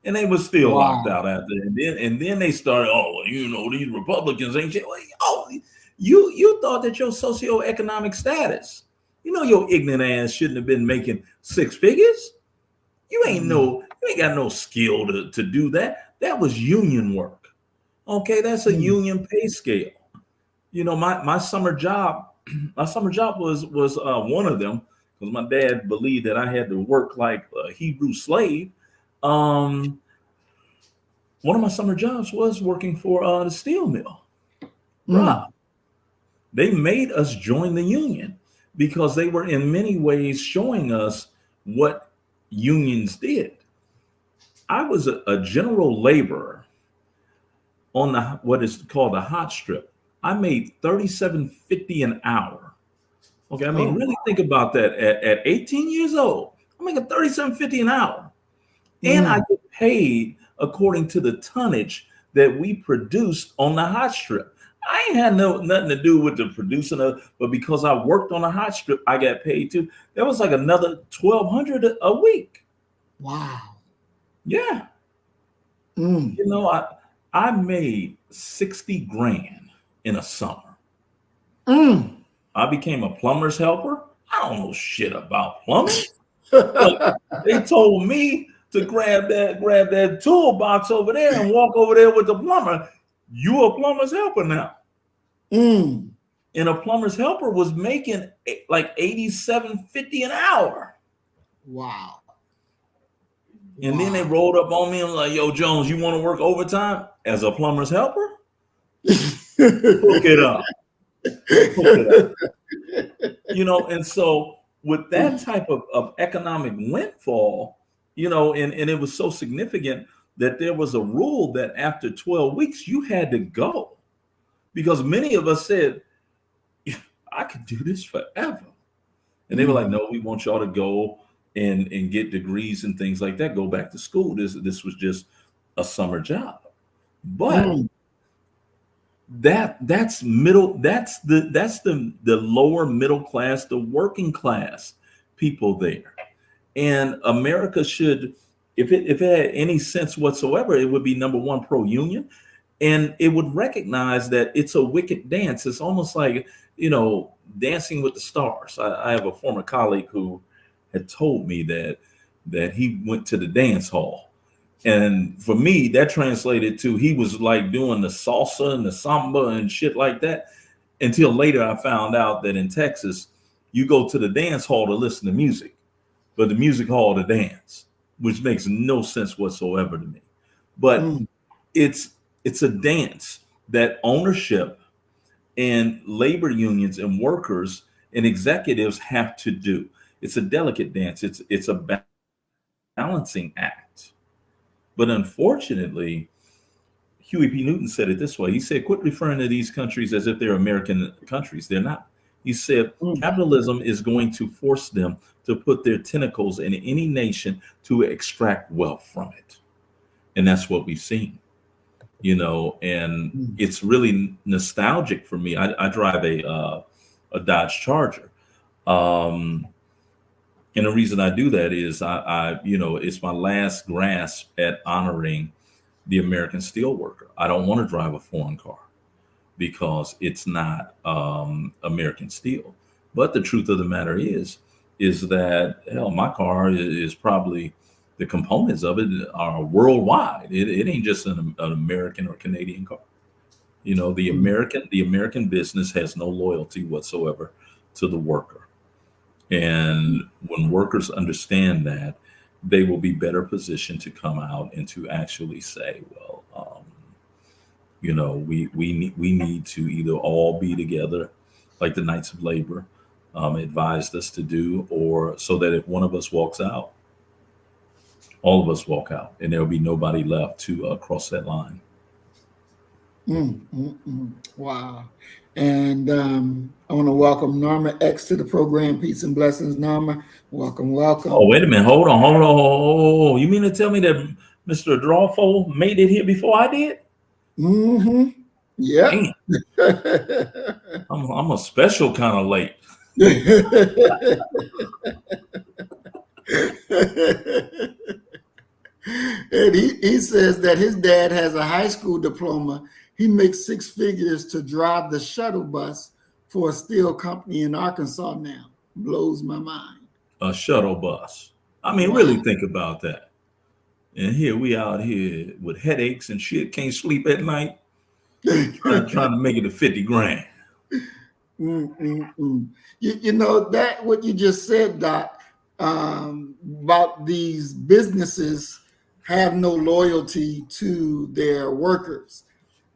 And they were still locked out after that. And then they started, these Republicans ain't shit. Oh, you thought that your socioeconomic status, your ignorant ass shouldn't have been making 6 figures. You ain't got no skill to do that. That was union work. Okay, that's a union pay scale. My summer job, was one of them, because my dad believed that I had to work like a Hebrew slave. One of my summer jobs was working for the steel mill. Bruh. They made us join the union because they were in many ways showing us what unions did. I was a general laborer on what is called the hot strip. I made $37.50 an hour. Okay, really think about that. At 18 years old, I'm making $37.50 an hour. And I get paid according to the tonnage that we produced on the hot strip. I ain't had nothing to do with the producing but because I worked on a hot strip, I got paid too. That was like another $1,200 a week. Wow. Yeah. I made 60 grand in a summer. I became a plumber's helper. I don't know shit about plumbing. But they told me to grab that toolbox over there and walk over there with the plumber. You a plumber's helper now. And a plumber's helper was making like $87.50 an hour. Wow. And then they rolled up on me and like, yo, Jones, you want to work overtime as a plumber's helper? Hook it up. And so with that type of economic windfall, and it was so significant that there was a rule that after 12 weeks, you had to go. Because many of us said, I could do this forever. And they were like, no, we want y'all to go and get degrees and things like that. Go back to school. This was just a summer job. But that's the lower middle class, the working class people there. And America should, if it had any sense whatsoever, it would be number one, pro-union. And it would recognize that it's a wicked dance. It's almost like, Dancing with the Stars. I have a former colleague who had told me that he went to the dance hall. And for me, that translated to he was like doing the salsa and the samba and shit like that. Until later, I found out that in Texas, you go to the dance hall to listen to music, but the music hall to dance, which makes no sense whatsoever to me. But it's a dance that ownership and labor unions and workers and executives have to do. It's a delicate dance. It's a balancing act. But unfortunately, Huey P. Newton said it this way. He said, quit referring to these countries as if they're American countries. They're not. He said, capitalism is going to force them to put their tentacles in any nation to extract wealth from it. And that's what we've seen. and it's really nostalgic for me. I drive a Dodge Charger. And the reason I do that is it's my last grasp at honoring the American steelworker. I don't want to drive a foreign car because it's not American steel. But the truth of the matter is that hell, my car is probably, the components of it are worldwide. It ain't just an American or Canadian car. The American business has no loyalty whatsoever to the worker. And when workers understand that, they will be better positioned to come out and to actually say, well, we need to either all be together, like the Knights of Labor advised us to do, or so that if one of us walks out, all of us walk out, and there'll be nobody left to cross that line. Wow. And I want to welcome Norma X to the program. Peace and blessings, Norma. Welcome. Oh, wait a minute. Hold on. You mean to tell me that Mr. Drawfo made it here before I did? Yeah. I'm a special kind of late. And he says that his dad has a high school diploma. He makes 6 figures to drive the shuttle bus for a steel company in Arkansas now. Blows my mind. A shuttle bus. I mean, really think about that. And here we out here with headaches and shit, can't sleep at night, trying to make it to 50 grand. You know, that what you just said, Doc, about these businesses have no loyalty to their workers.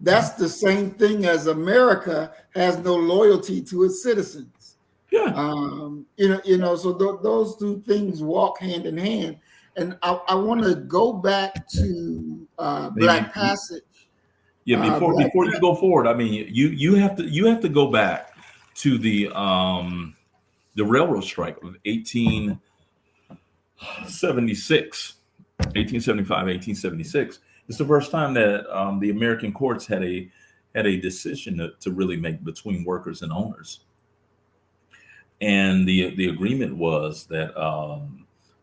That's the same thing as America has no loyalty to its citizens. Yeah. So those two things walk hand in hand. And I want to go back to Black Passage. Yeah, before you go forward, I mean, you have to go back to the railroad strike of 1875, 1876. It's the first time that the American courts had a decision to really make between workers and owners. And the agreement was that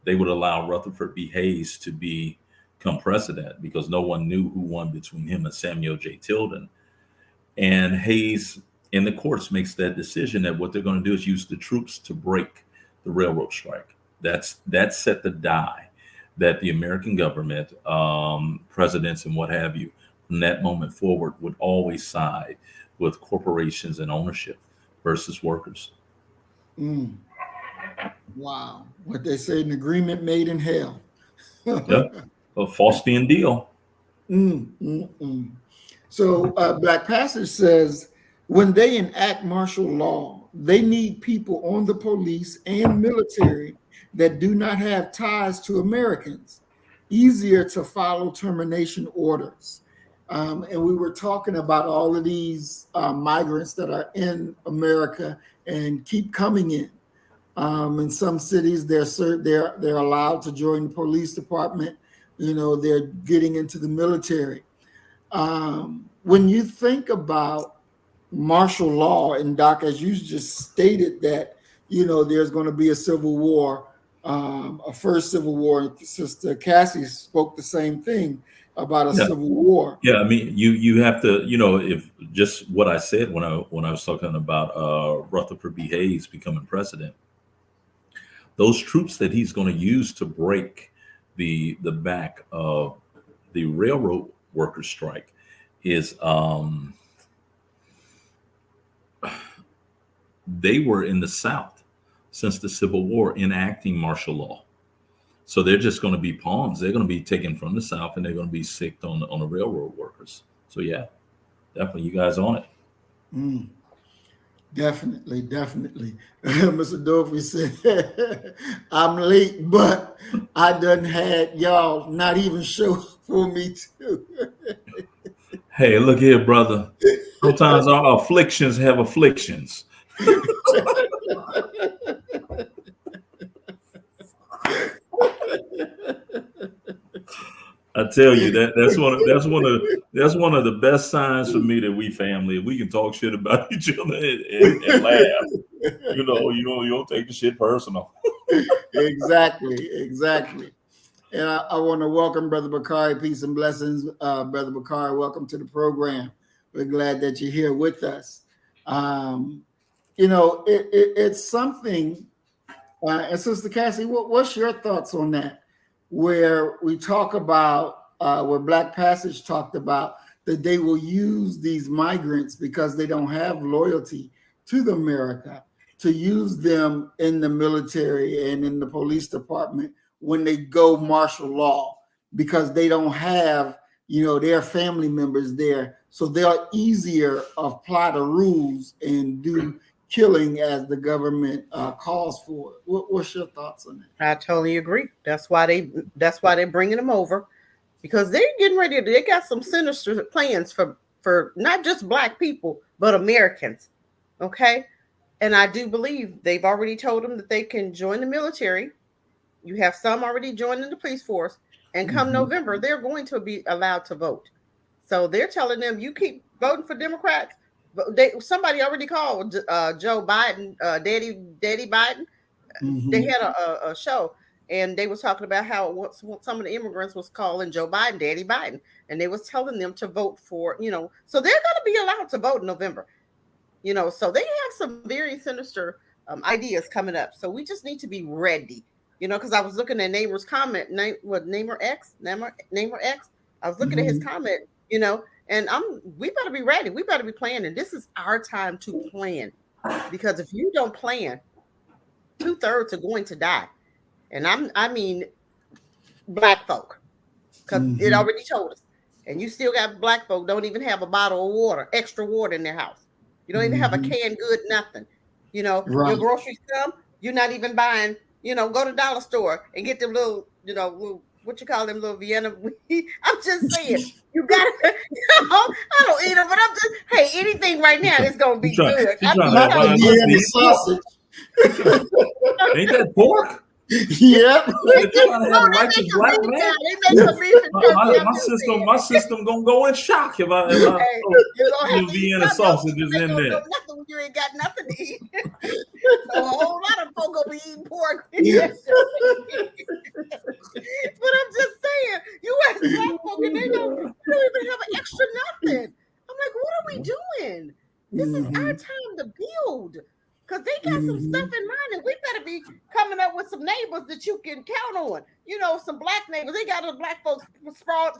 they would allow Rutherford B. Hayes to become president because no one knew who won between him and Samuel J. Tilden. And Hayes in the courts makes that decision that what they're going to do is use the troops to break the railroad strike. That set the die that the American government, presidents and what have you, from that moment forward would always side with corporations and ownership versus workers. Wow. What they say, an agreement made in hell. Yeah, a Faustian deal. So Black Passage says, when they enact martial law, they need people on the police and military that do not have ties to Americans, easier to follow termination orders. And we were talking about all of these migrants that are in America and keep coming in. In some cities, they're allowed to join the police department. They're getting into the military. When you think about martial law, and Doc, as you just stated that, there's going to be a civil war, a first civil war. Sister Cassie spoke the same thing about a civil war. Yeah, I mean, you have to, if just what I said when I was talking about Rutherford B. Hayes becoming president, those troops that he's going to use to break the back of the railroad workers strike is they were in the South since the Civil War enacting martial law. So they're just going to be pawns. They're going to be taken from the South and they're going to be sicked on the railroad workers. So yeah, definitely you guys on it. Definitely. Mr. Dorfy said, I'm late, but I done had y'all not even show for me too. Hey, look here, brother. Sometimes our afflictions have afflictions. I tell you that's one of the best signs for me that we family. We can talk shit about each other and laugh. You don't take the shit personal. Exactly. And I want to welcome Brother Bakari. Peace and blessings, Brother Bakari. Welcome to the program. We're glad that you're here with us. It's something. And Sister Cassie, what's your thoughts on that? Where we talk about, where Black Passage talked about that they will use these migrants because they don't have loyalty to America, to use them in the military and in the police department when they go martial law, because they don't have, their family members there. So they'll easier apply the rules and do killing as the government calls for it. What's your thoughts on that? I totally agree. That's why they're bringing them over, because they're getting ready. They got some sinister plans for not just Black people, but Americans. Okay. And I do believe they've already told them that they can join the military. You have some already joining the police force. And come November, they're going to be allowed to vote. So they're telling them, you keep voting for Democrats. Somebody already called Joe Biden, Daddy Biden. They had a show, and they was talking about how some of the immigrants was calling Joe Biden Daddy Biden, and they was telling them to vote for, so they're going to be allowed to vote in November. So they have some very sinister ideas coming up. So we just need to be ready, because I was looking at Namer's comment, Namer X. I was looking at his comment, and we better be ready. We better be planning. This is our time to plan, because if you don't plan, 2/3 are going to die. And I mean Black folk, because it already told us. And you still got Black folk don't even have a bottle of water, extra water in their house. You don't even have a canned good, nothing. Your groceries come, you're not even buying, go to the dollar store and get them little, what you call them, little Vienna. I'm just saying, you got to, I don't eat them, but I'm just, hey, anything right now is going to be good. Vienna sausage. Ain't that pork? Yep. My system gonna go in shock if I Vienna sausages in there. Nothing, you ain't got nothing to eat. So a whole lot of folk gonna be eating pork. Yeah. But I'm just saying, you ask Black folk and they don't even have an extra nothing. I'm like, what are we doing? This is our time to build. Because they got some stuff in mind, and we better be coming up with some neighbors that you can count on. Some Black neighbors. They got the Black folks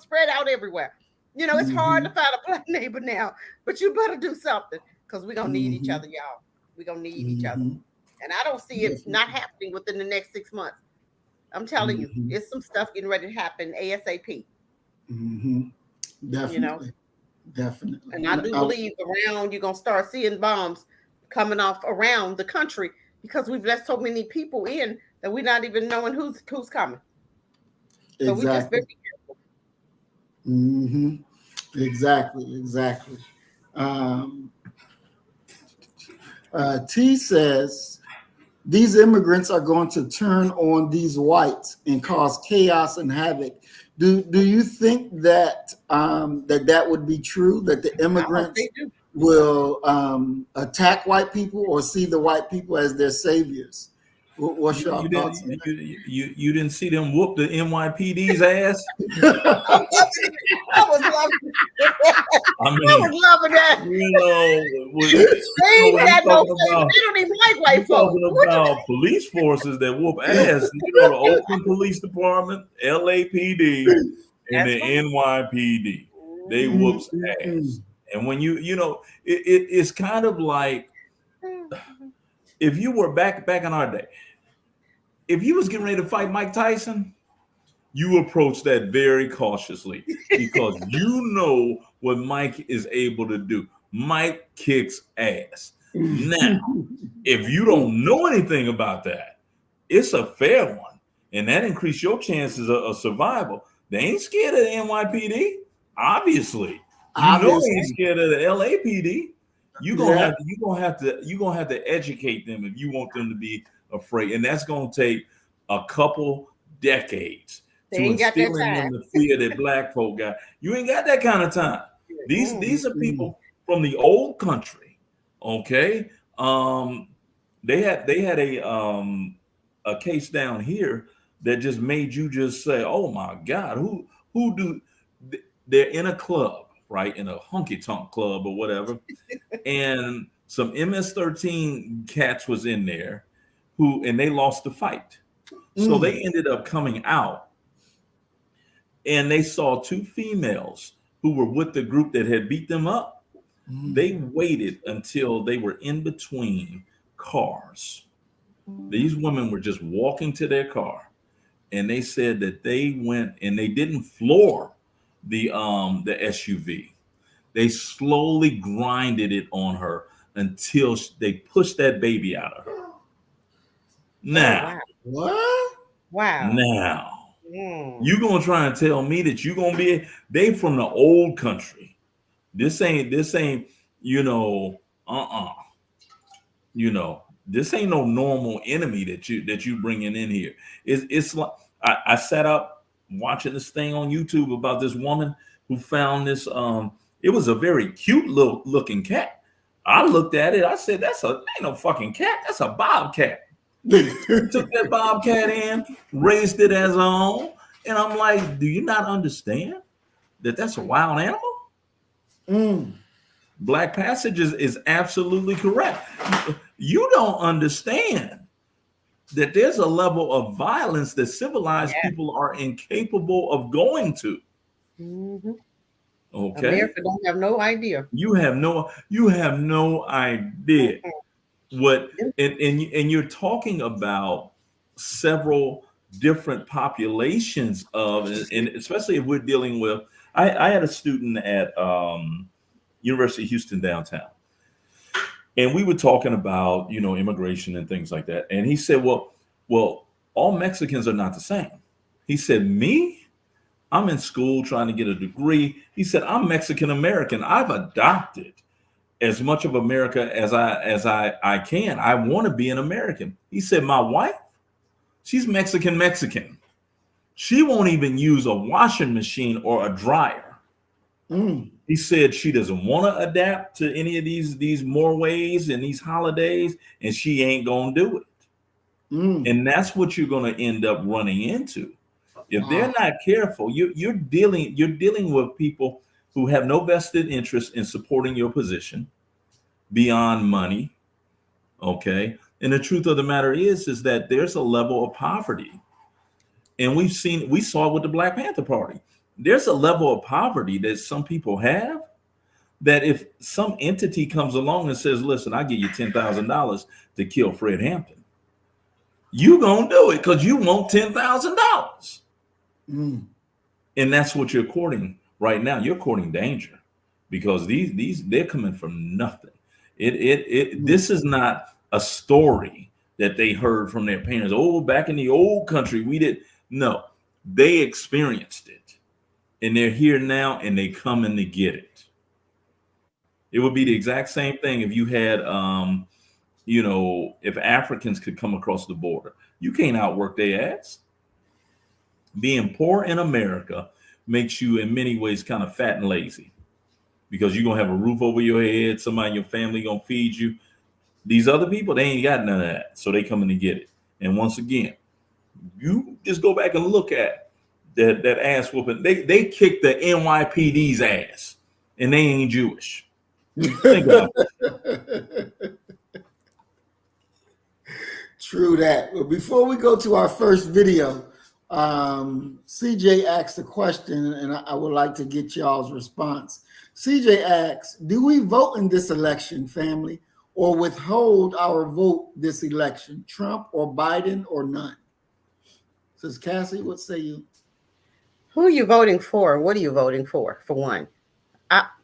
spread out everywhere. It's hard to find a Black neighbor now, but you better do something, because we're going to need each other, y'all. We're going to need each other. And I don't see it not happening within the next 6 months. I'm telling you, it's some stuff getting ready to happen ASAP. Definitely. Definitely. And I do believe around you're going to start seeing bombs coming off around the country, because we've let so many people in that we're not even knowing who's coming. So we just better be careful. Exactly. T says these immigrants are going to turn on these whites and cause chaos and havoc. Do you think that that would be true, that the immigrants will attack white people or see the white people as their saviors? What's your thoughts on that? You didn't see them whoop the NYPD's ass? I was loving that. They don't even like white folks. Talking about police forces that whoop ass. The Oakland Police Department, LAPD, and the NYPD. They whoops ass. And when it's kind of like, if you were back in our day, if you was getting ready to fight Mike Tyson, you approach that very cautiously, because you know what Mike is able to do. Mike kicks ass. Now, if you don't know anything about that, it's a fair one, and that increases your chances of survival. They ain't scared of the NYPD, obviously. You know they ain't scared of the LAPD. You're gonna have to educate them if you want them to be afraid, and that's gonna take a couple decades They to ain't got that instill in them time. the fear that black folk got. You ain't got that kind of time. These are people from the old country. Okay. They had a case down here that just made you just say, "Oh my God, who do?" They're in a club, right, in a honky tonk club or whatever, and some MS-13 cats was in there, and they lost the fight, so they ended up coming out, and they saw two females who were with the group that had beat them up. They waited until they were in between cars. These women were just walking to their car, and they said that they went and they didn't floor the SUV. They slowly grinded it on her until they pushed that baby out of her. Now, What? Wow. now, you gonna try and tell me that you gonna be? They from the old country. This ain't you know you know, this ain't no normal enemy that you bringing in here. It's like I sat up watching this thing on YouTube about this woman who found this. It was a very cute looking cat. I looked at it. I said, ain't no fucking cat. That's a bobcat." Took that bobcat in, raised it as her own, and I'm like, do you not understand that that's a wild animal? Black Passage is absolutely correct. You don't understand that there's a level of violence that civilized people are incapable of going to. Okay, America don't have no idea. You have no idea what, and you're talking about several different populations of, and especially if we're dealing with. I had a student at University of Houston downtown, and we were talking about immigration and things like that. And he said, "Well, all Mexicans are not the same." He said, "Me, I'm in school trying to get a degree." He said, "I'm Mexican American. I've adopted as much of America as I can. I want to be an American." He said, "My wife, she's Mexican. She won't even use a washing machine or a dryer." He said she doesn't want to adapt to any of these more ways and these holidays, and she ain't gonna do it. And that's what you're gonna end up running into if they're not careful. You're dealing with people who have no vested interest in supporting your position beyond money. Okay, and the truth of the matter is that there's a level of poverty, and we saw it with the Black Panther Party. There's a level of poverty that some people have, that if some entity comes along and says, "Listen, I'll give you $10,000 to kill Fred Hampton," you gonna do it because you want $10,000. And that's what you're courting right now. You're courting danger, because they're coming from nothing. This is not a story that they heard from their parents. "Oh, back in the old country, we did." No, they experienced it. And they're here now, and they coming to get it. It would be the exact same thing if you had, if Africans could come across the border. You can't outwork their ass. Being poor in America makes you, in many ways, kind of fat and lazy, because you're gonna have a roof over your head. Somebody in your family gonna feed you. These other people, they ain't got none of that, so they coming to get it. And once again, you just go back and look at that ass whooping. They kicked the NYPD's ass, and they ain't Jewish. Think about it. True that. Well, before we go to our first video, CJ asked a question, and I would like to get y'all's response. CJ asks, "Do we vote in this election, family, or withhold our vote this election? Trump or Biden or none?" Says Cassie, what say you? Who are you voting for? What are you voting for one?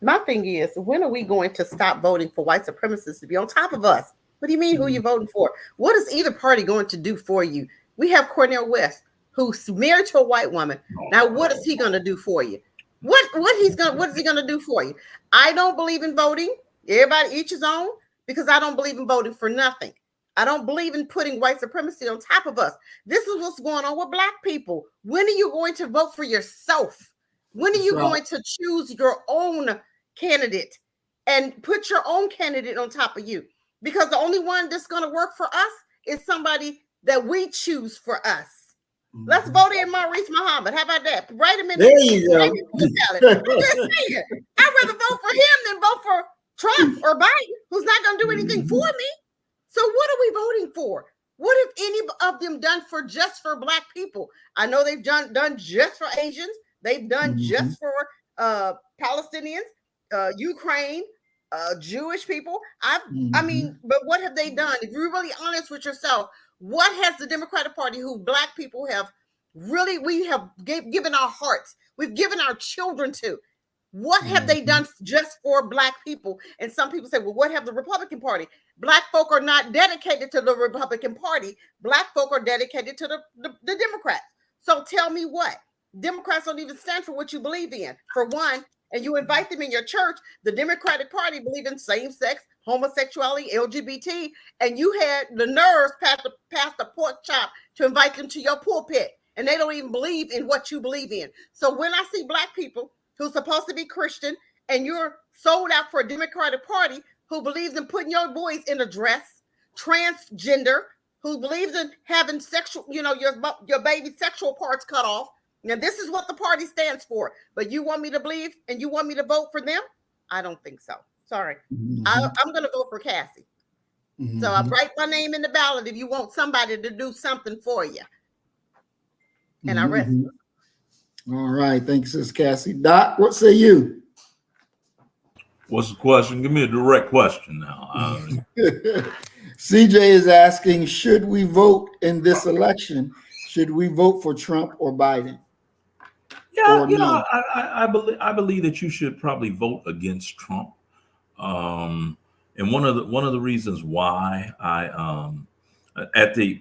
My thing is, when are we going to stop voting for white supremacists to be on top of us? What do you mean, who are you voting for? What is either party going to do for you? We have Cornel West, who's married to a white woman. Now, what is he going to do for you? What is he going to do for you? I don't believe in voting. Everybody each his own, because I don't believe in voting for nothing. I don't believe in putting white supremacy on top of us. This is what's going on with Black people. When are you going to vote for yourself? When are you going to choose your own candidate and put your own candidate on top of you? Because the only one that's going to work for us is somebody that we choose for us. Let's vote in Maurice Muhammad. How about that? Write him in. There you go. I'm just saying. I'd rather vote for him than vote for Trump or Biden, who's not going to do anything for me. So what are we voting for? What have any of them done for just for Black people? I know they've done just for Asians. They've done just for Palestinians, Ukraine, Jewish people. I mean, but what have they done? If you're really honest with yourself, what has the Democratic Party, who Black people have really, we have given our hearts, we've given our children to, what have they done just for Black people? And some people say, well, what have the Republican Party? Black folk are not dedicated to the Republican Party. Black folk are dedicated to the Democrats. So tell me what? Democrats don't even stand for what you believe in, for one, and you invite them in your church. The Democratic Party believe in same-sex, homosexuality, LGBT, and you had the nerves past the pork chop to invite them to your pulpit, and they don't even believe in what you believe in. So when I see Black people who's supposed to be Christian, and you're sold out for a Democratic Party who believes in putting your boys in a dress, transgender, who believes in having sexual, your baby's sexual parts cut off. Now, this is what the party stands for. But you want me to believe and you want me to vote for them? I don't think so. Sorry. I'm going to vote for Cassie. So I write my name in the ballot if you want somebody to do something for you. And I rest. All right. Thanks, Sis Cassie. Doc, what say you? What's the question? Give me a direct question now. CJ is asking, should we vote in this election? Should we vote for Trump or Biden? Yeah, I believe that you should probably vote against Trump. And one of the reasons why I at the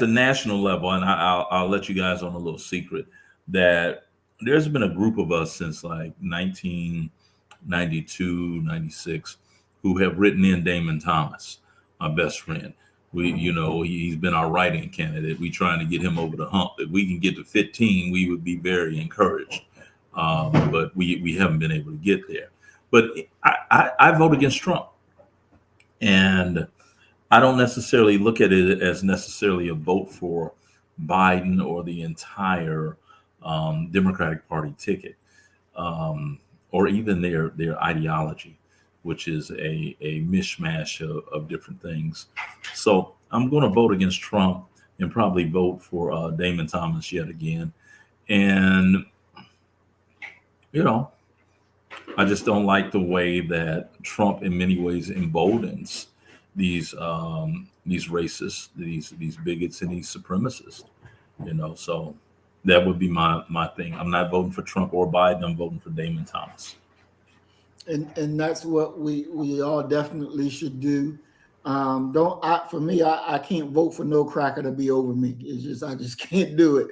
national level, and I'll let you guys on a little secret, that there's been a group of us since like 1992, 96, who have written in Damon Thomas, my best friend. He's been our writing candidate. We're trying to get him over the hump. If we can get to 15, we would be very encouraged. But we haven't been able to get there. But I vote against Trump. And I don't necessarily look at it as necessarily a vote for Biden or the entire Democratic Party ticket, or even their ideology, which is a mishmash of different things. So I'm going to vote against Trump and probably vote for Damon Thomas yet again. And, I just don't like the way that Trump in many ways emboldens these racists, these bigots and these supremacists, so that would be my thing. I'm not voting for Trump or Biden. I'm voting for Damon Thomas. And that's what we all definitely should do. For me, I can't vote for no cracker to be over me. I just can't do it.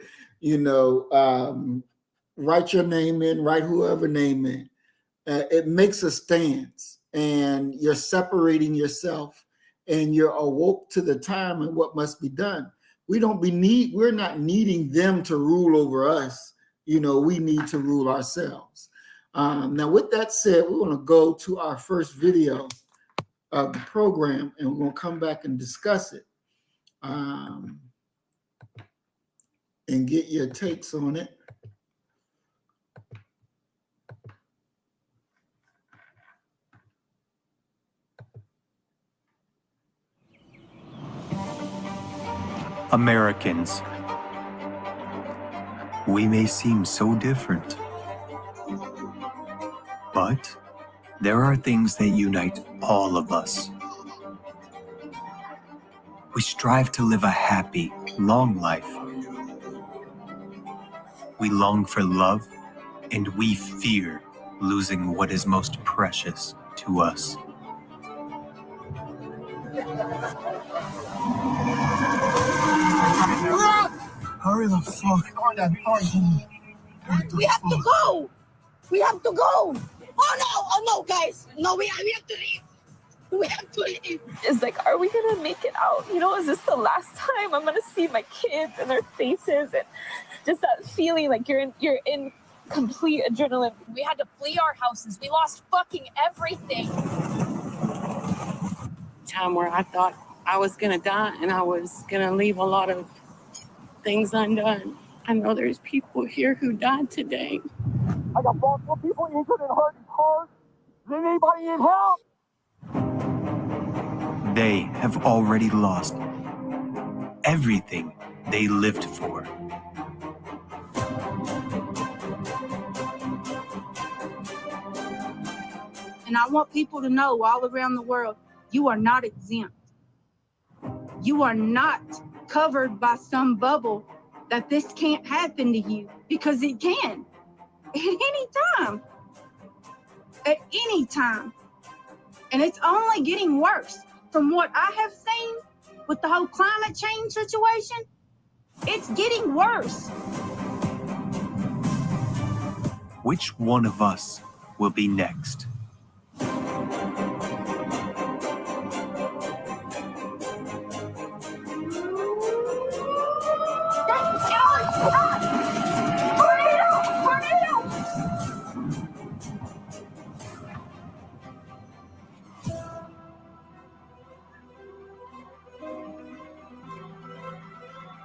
Write your name in, write whoever name in. It makes a stance, and you're separating yourself, and you're awoke to the time and what must be done. We're not needing them to rule over us. We need to rule ourselves. Now, with that said, we're going to go to our first video of the program, and we're going to come back and discuss it and get your takes on it. Americans, we may seem so different, but there are things that unite all of us. We strive to live a happy, long life. We long for love, and we fear losing what is most precious to us. Hurry the fuck. We have to go. We have to go. Oh no, guys. No, we have to leave. We have to leave. It's like, are we gonna make it out? You know, is this the last time I'm gonna see my kids and their faces, and just that feeling like you're in complete adrenaline. We had to flee our houses. We lost fucking everything. Time where I thought I was gonna die and I was gonna leave a lot of things undone. I know there's people here who died today. I got multiple people injured and hurt in cars. Is anybody in help? They have already lost everything they lived for. And I want people to know all around the world, you are not exempt. You are not covered by some bubble that this can't happen to you, because it can at any time. At any time. And it's only getting worse. From what I have seen with the whole climate change situation, it's getting worse. Which one of us will be next?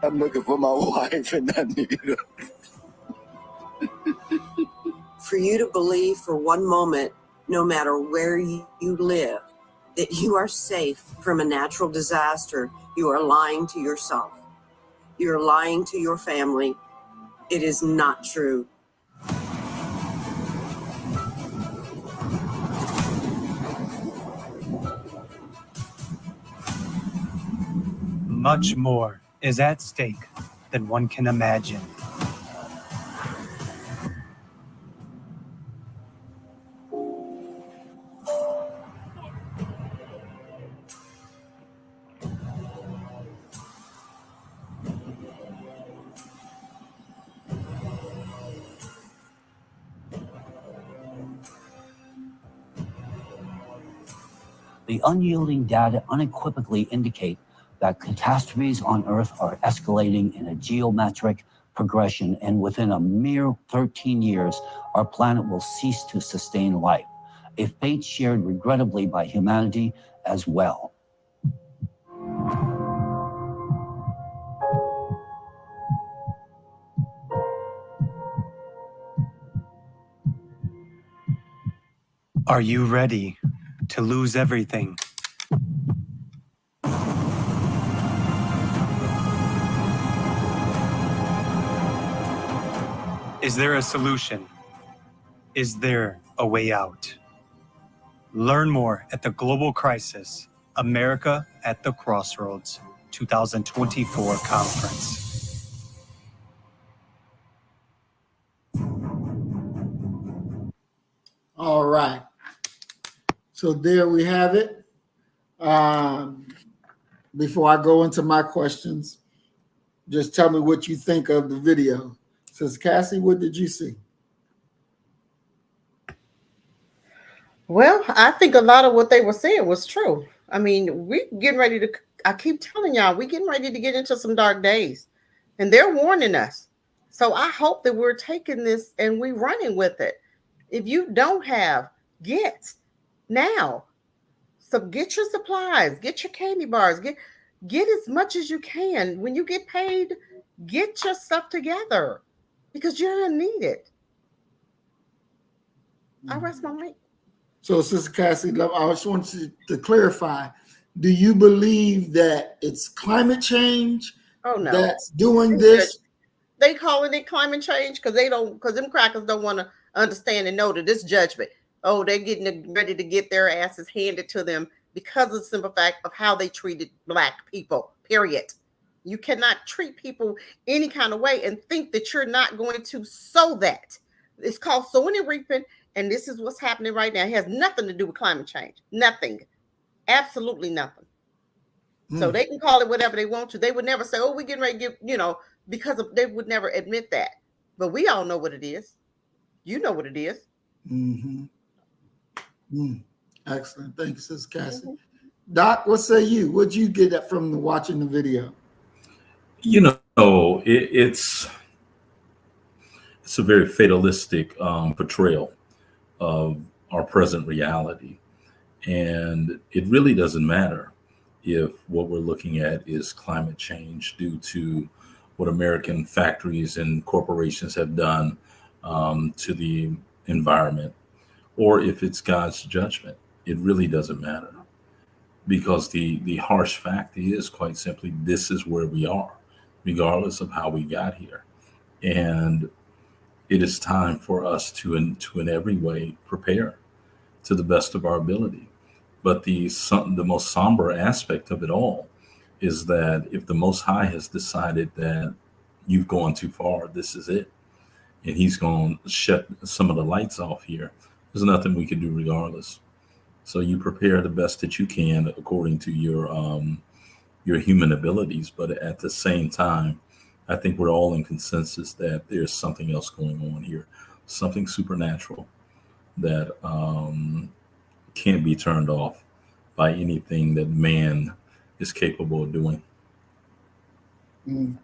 I'm looking for my wife and I need her. For you to believe for one moment, no matter where you live, that you are safe from a natural disaster, you are lying to yourself. You're lying to your family. It is not true. Much more is at stake than one can imagine. The unyielding data unequivocally indicate that catastrophes on Earth are escalating in a geometric progression, and within a mere 13 years, our planet will cease to sustain life, a fate shared regrettably by humanity as well. Are you ready to lose everything? Is there a solution? Is there a way out? Learn more at the Global Crisis, America at the Crossroads 2024 conference. All right. So there we have it. Before I go into my questions, just tell me what you think of the video. Says Cassie, what did you see? Well, I think a lot of what they were saying was true. I mean, we getting ready to, I keep telling y'all, we getting ready to get into some dark days. And they're warning us. So I hope that we're taking this and we running with it. If you don't have, get now. So get your supplies, get your candy bars, get as much as you can. When you get paid, get your stuff together because you're gonna need it. I rest my mic. So, Sister Cassie, I just want you to clarify. Do you believe that it's climate change that's doing this? They calling it climate change because them crackers don't want to understand and know that this judgment. Oh, they're getting ready to get their asses handed to them because of the simple fact of how they treated Black people, period. You cannot treat people any kind of way and think that you're not going to sow that. It's called sowing and reaping, and this is what's happening right now. It has nothing to do with climate change. Nothing. Absolutely nothing. So they can call it whatever they want to. They would never say, oh, we're getting ready to get, because they would never admit that. But we all know what it is. You know what it is. Mm-hmm. Excellent. Thank you, Sister Cassie. Doc, what say you? What'd you get from watching the video? You know, it's a very fatalistic portrayal of our present reality. And it really doesn't matter if what we're looking at is climate change due to what American factories and corporations have done to the environment, or if it's God's judgment. It really doesn't matter, because the harsh fact is, quite simply, this is where we are, regardless of how we got here. And it is time for us to in every way prepare to the best of our ability. But the most somber aspect of it all is that if the Most High has decided that you've gone too far, this is it, and He's going to shut some of the lights off here, there's nothing we can do regardless. So you prepare the best that you can according to your human abilities. But at the same time, I think we're all in consensus that there's something else going on here, something supernatural that can't be turned off by anything that man is capable of doing. And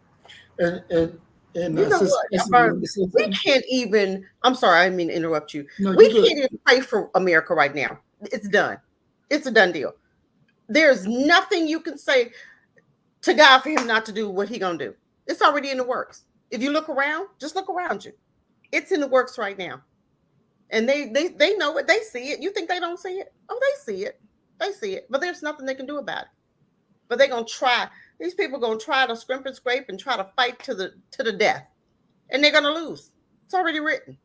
You know what? We can't even. I'm sorry, I didn't mean to interrupt you. We can't even pray for America right now. It's done. It's a done deal. There's nothing you can say to God for Him not to do what He gonna do. It's already in the works. If you look around, just look around you. It's in the works right now, and they know it. They see it. You think they don't see it? Oh, they see it. They see it. But there's nothing they can do about it. But they're gonna try. These people are gonna try to scrimp and scrape and try to fight to the death, and they're gonna lose. It's already written.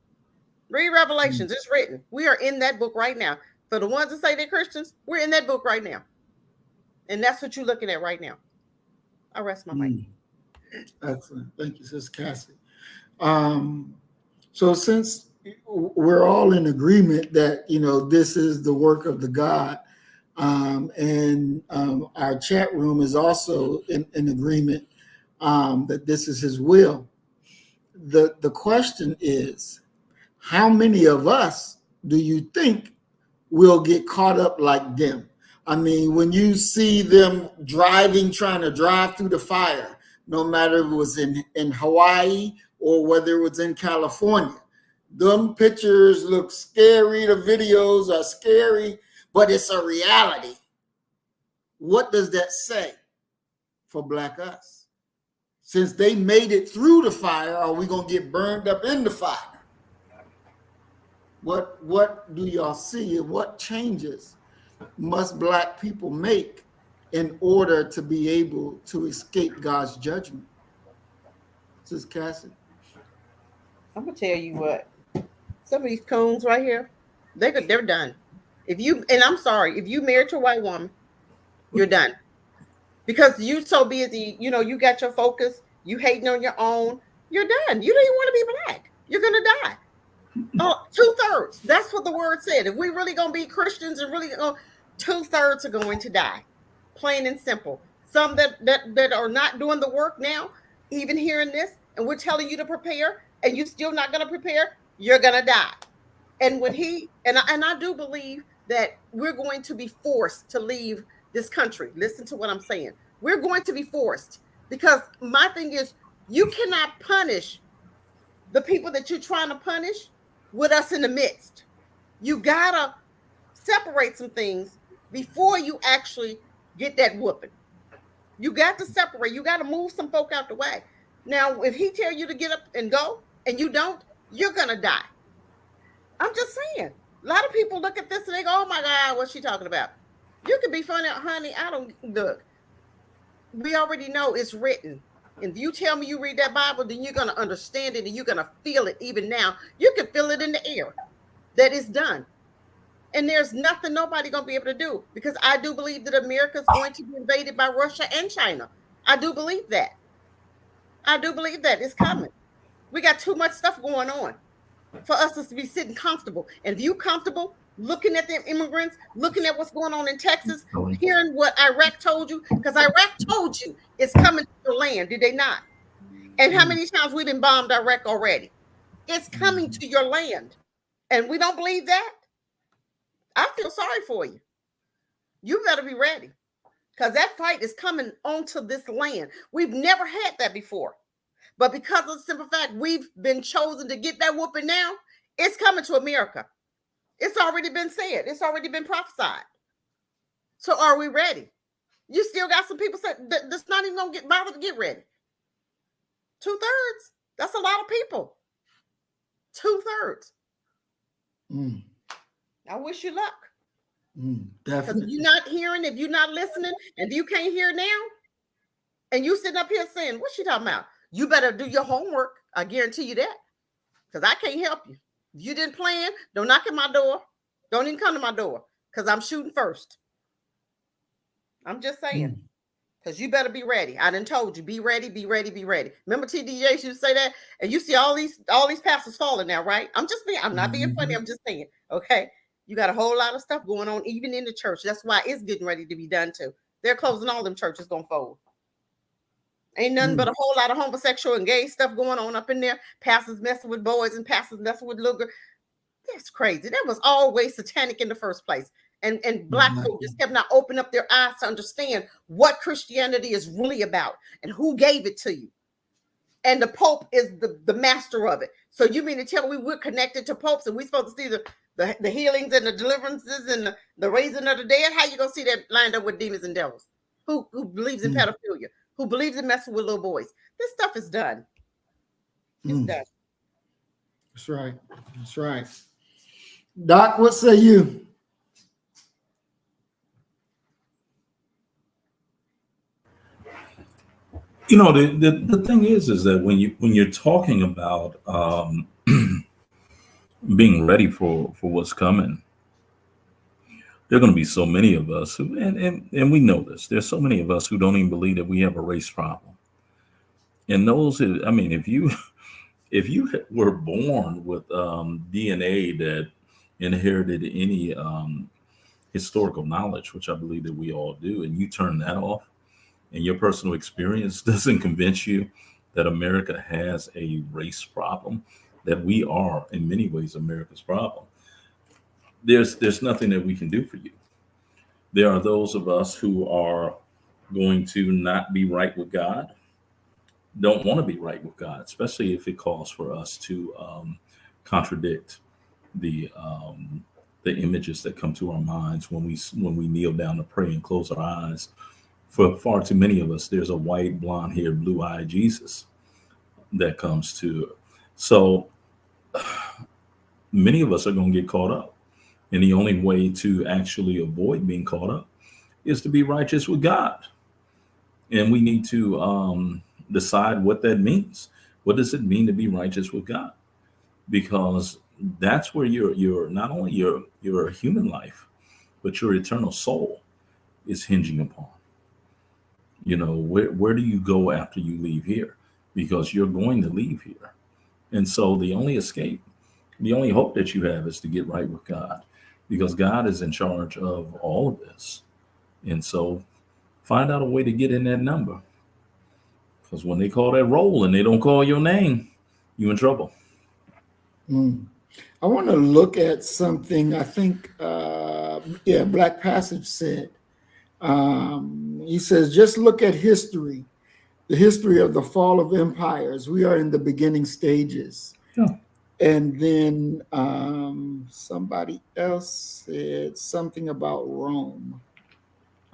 Read Revelations. It's written. We are in that book right now. For the ones that say they're Christians, we're in that book right now, and that's what you're looking at right now. I rest my mic. Excellent. Thank you, Sister Cassie. So since we're all in agreement that, this is the work of the God, and our chat room is also in agreement that this is His will, the question is, how many of us do you think will get caught up like them? I mean, when you see them trying to drive through the fire, no matter if it was in Hawaii or whether it was in California, them pictures look scary, the videos are scary, but it's a reality. What does that say for Black us? Since they made it through the fire, are we going to get burned up in the fire? What do y'all see, and what changes must Black people make in order to be able to escape God's judgment? Sister Cassie? I'm gonna tell you what. Some of these coons right here, they're done. And I'm sorry, if you married to a white woman, you're done. Because you so busy, you got your focus, you hating on your own, you're done. You don't even want to be Black. You're gonna die. 2/3. That's what the word said. If we really gonna be Christians and really 2/3 are going to die. Plain and simple. Some that are not doing the work now, even hearing this, and we're telling you to prepare, and you're still not gonna prepare, you're gonna die. And when I do believe that we're going to be forced to leave this country. Listen to what I'm saying. We're going to be forced, because my thing is, you cannot punish the people that you're trying to punish with us in the midst. You gotta separate some things before you actually get that whooping. You got to separate. You got to move some folk out the way. Now, if He tell you to get up and go and you don't, you're gonna die. I'm just saying. A lot of people look at this and they go, "Oh my God, what's she talking about?" You can be funny, honey. I don't look. We already know it's written. And if you tell me you read that Bible, then you're going to understand it, and you're going to feel it even now. You can feel it in the air that it's done. And there's nothing nobody going to be able to do, because I do believe that America is going to be invaded by Russia and China. I do believe that. I do believe that it's coming. We got too much stuff going on for us to be sitting comfortable. And if you comfortable looking at them immigrants, looking at what's going on in Texas, hearing what Iraq told you, because Iraq told you it's coming to your land, did they not? And how many times we've been bombed Iraq already? It's coming to your land. And we don't believe that? I feel sorry for you. You better be ready, because that fight is coming onto this land. We've never had that before. But because of the simple fact we've been chosen to get that whooping now, it's coming to America. It's already been said. It's already been prophesied. So are we ready? You still got some people that's not even going to get bothered to get ready. 2/3. That's a lot of people. 2/3. I wish you luck. Because if you're not hearing, if you're not listening, and if you can't hear now, and you sitting up here saying, what's she talking about? You better do your homework. I guarantee you that. Because I can't help you. If you didn't plan, don't knock at my door. Don't even come to my door. Because I'm shooting first. I'm just saying. Because you better be ready. I done told you, be ready, be ready, be ready. Remember TDJ used to say that? And you see all these pastors falling now, right? I'm not being funny. I'm just saying, okay? You got a whole lot of stuff going on, even in the church. That's why it's getting ready to be done too. They're closing all them churches, gonna fold. Ain't nothing but a whole lot of homosexual and gay stuff going on up in there. Pastors messing with boys and pastors messing with little girls. That's crazy. That was always satanic in the first place. And black folk just have not opened up their eyes to understand what Christianity is really about and who gave it to you. And the Pope is the master of it. So you mean to tell me we're connected to popes and we're supposed to see the healings and the deliverances and the raising of the dead? How you gonna see that lined up with demons and devils? Who believes in pedophilia? Who believes in messing with little boys? This stuff is done. It's done. That's right. That's right. Doc, what say you? You know, the thing is that when you're talking about being ready for what's coming, there are going to be so many of us who, and we know this. There's so many of us who don't even believe that we have a race problem. And those, I mean, if you were born with DNA that inherited any historical knowledge, which I believe that we all do, and you turn that off, and your personal experience doesn't convince you that America has a race problem, that we are in many ways America's problem, there's nothing that we can do for you. There are those of us who are going to not be right with God, don't want to be right with God, especially if it calls for us to contradict the images that come to our minds when we kneel down to pray and close our eyes. For far too many of us, there's a white, blonde-haired, blue-eyed Jesus that comes to. So many of us are going to get caught up. And the only way to actually avoid being caught up is to be righteous with God. And we need to decide what that means. What does it mean to be righteous with God? Because that's where you're not only your human life, but your eternal soul is hinging upon. You know, where do you go after you leave here? Because you're going to leave here. And so the only escape, the only hope that you have is to get right with God, because God is in charge of all of this. And so find out a way to get in that number. Because when they call that roll and they don't call your name, you're in trouble. I want to look at something I think, Black Passage said. He says, just look at history, the history of the fall of empires. We are in the beginning stages. Yeah. And then somebody else said something about Rome.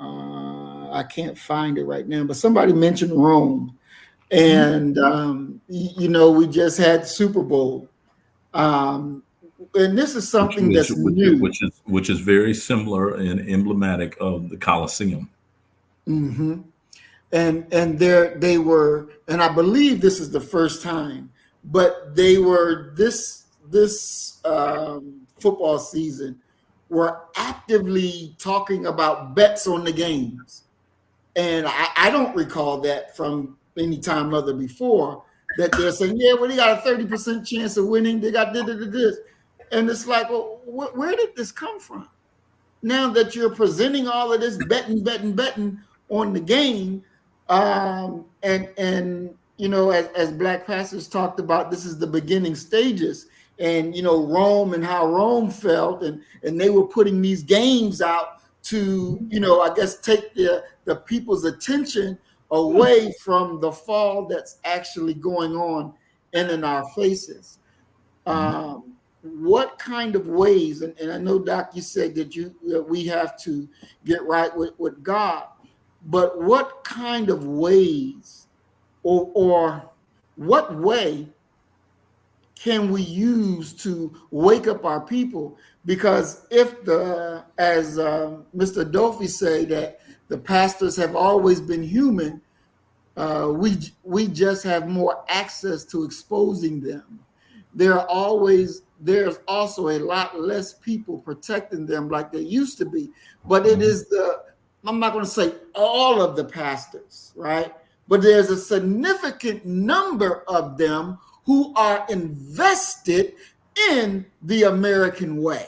I can't find it right now, but somebody mentioned Rome. And, we just had Super Bowl. And this is something that's new. Which is very similar and emblematic of the Colosseum. Mm-hmm. And they were, and I believe this is the first time, but they were this football season were actively talking about bets on the games. And I don't recall that from any time other before, that they're saying, yeah, well, they got a 30% chance of winning. They got this. And it's like, well, where did this come from? Now that you're presenting all of this betting on the game, and as Black Pastors talked about, this is the beginning stages. and Rome and how Rome felt, and they were putting these games out to I guess take the people's attention away from the fall that's actually going on in our faces. What kind of ways, and I know, Doc, you said that we have to get right with God, but what kind of ways or what way can we use to wake up our people? Because if as Mr. Dolphy say, that the pastors have always been human, we just have more access to exposing them. There's also a lot less people protecting them like there used to be. But it is I'm not going to say all of the pastors, right? But there's a significant number of them who are invested in the American way.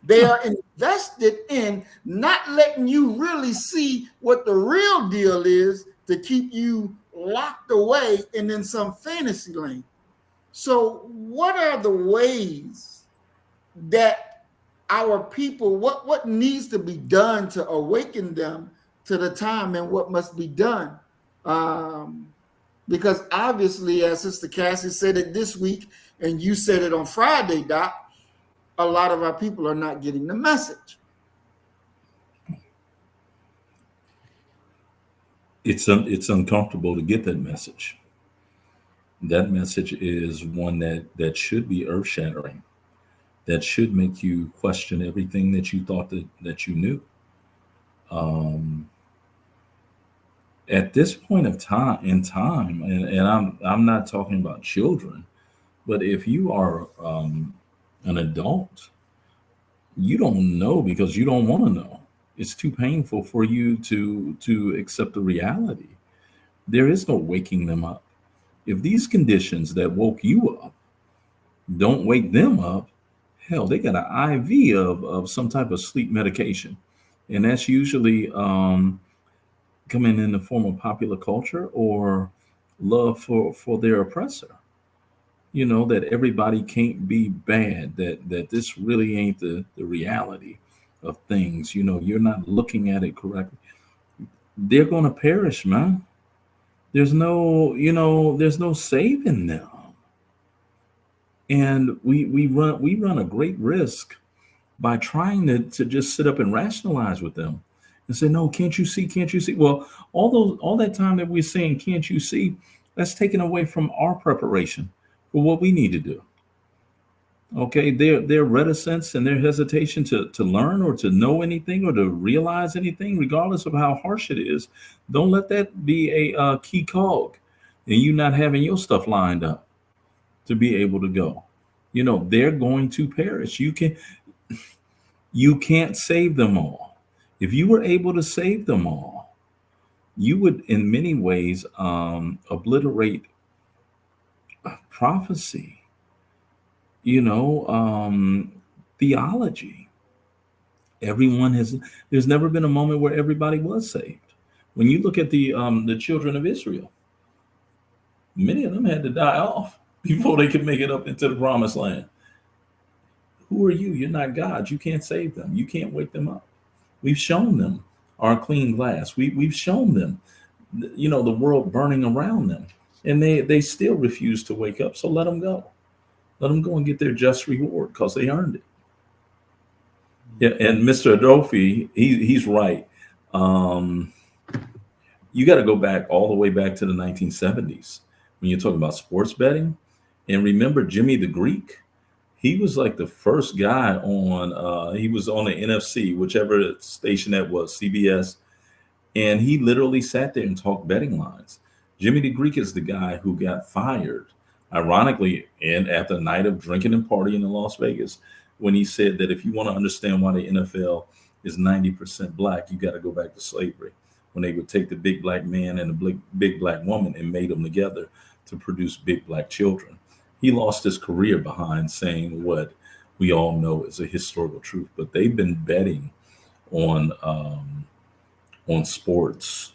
They are invested in not letting you really see what the real deal is, to keep you locked away and in some fantasy land. So what are the ways that our people, what needs to be done to awaken them to the time and what must be done? Because obviously, as Sister Cassie said it this week, and you said it on Friday, Doc, a lot of our people are not getting the message. It's uncomfortable to get that message. That message is one that should be earth-shattering, that should make you question everything that you thought that you knew. At this point of time, and I'm not talking about children, but if you are an adult, you don't know because you don't want to know. It's too painful for you to accept the reality. There is no waking them up. If these conditions that woke you up don't wake them up, hell, they got an IV of some type of sleep medication, and that's usually coming in the form of popular culture or love for their oppressor. That everybody can't be bad, that this really ain't the reality of things. You're not looking at it correctly. They're going to perish, man. There's no saving them. And we run a great risk by trying to just sit up and rationalize with them and say, no, can't you see? Can't you see? Well, all that time that we're saying, can't you see? That's taken away from our preparation for what we need to do. Okay, their reticence and their hesitation to learn or to know anything or to realize anything, regardless of how harsh it is, don't let that be a key cog in you not having your stuff lined up to be able to go. They're going to perish. You can't save them all. If you were able to save them all, you would in many ways obliterate prophecy, theology. There's never been a moment where everybody was saved. When you look at the children of Israel, many of them had to die off before they could make it up into the promised land. Who are you? You're not God. You can't save them. You can't wake them up. We've shown them our clean glass. We've shown them, the world burning around them, and they still refuse to wake up. So let them go. Let them go and get their just reward because they earned it. Yeah, and Mr. Adolfi, he's right. You got to go back all the way back to the 1970s when you're talking about sports betting. And remember Jimmy the Greek? He was like the first guy he was on the NFC, whichever station that was, CBS. And he literally sat there and talked betting lines. Jimmy the Greek is the guy who got fired, ironically, and after a night of drinking and partying in Las Vegas, when he said that if you want to understand why the NFL is 90% black, you got to go back to slavery, when they would take the big black man and the big black woman and made them together to produce big black children. He lost his career behind saying what we all know is a historical truth. But they've been betting on sports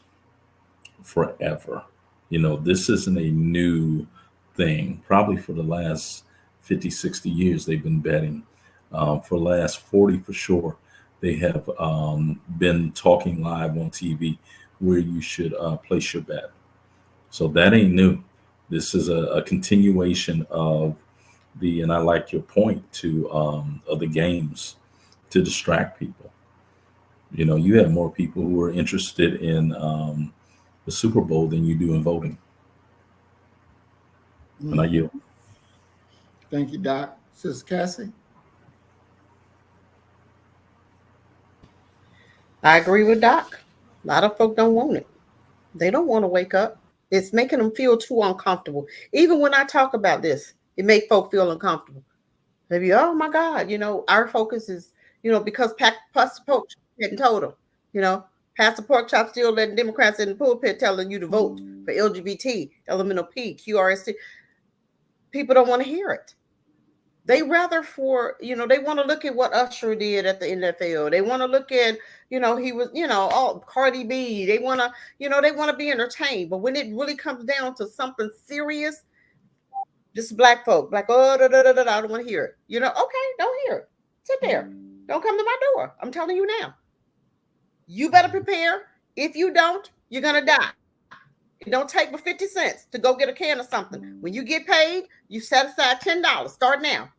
forever. This isn't a new thing. Probably for the last 50, 60 years they've been betting. For the last 40 for sure, they have been talking live on TV where you should place your bet. So that ain't new. This is a continuation of and I like your point to of the games to distract people. You know, you have more people who are interested in the Super Bowl than you do in voting. And I yield. Thank you, Doc. Sister Cassie? I agree with Doc. A lot of folk don't want it. They don't want to wake up. It's making them feel too uncomfortable. Even when I talk about this, it makes folk feel uncomfortable. Maybe, oh my God, our focus is, because Pastor Pork hadn't told them, Pastor Pork Chop still letting Democrats in the pulpit telling you to vote for LGBT, elemental P, QRST. People don't want to hear it. They rather they want to look at what Usher did at the NFL. They want to look at, he was, all Cardi B. They want to, they want to be entertained. But when it really comes down to something serious, this is black folk, I don't want to hear it. Okay, don't hear it. Sit there. Don't come to my door. I'm telling you now. You better prepare. If you don't, you're going to die. It don't take but 50 cents to go get a can of something. When you get paid, you set aside $10. Start now.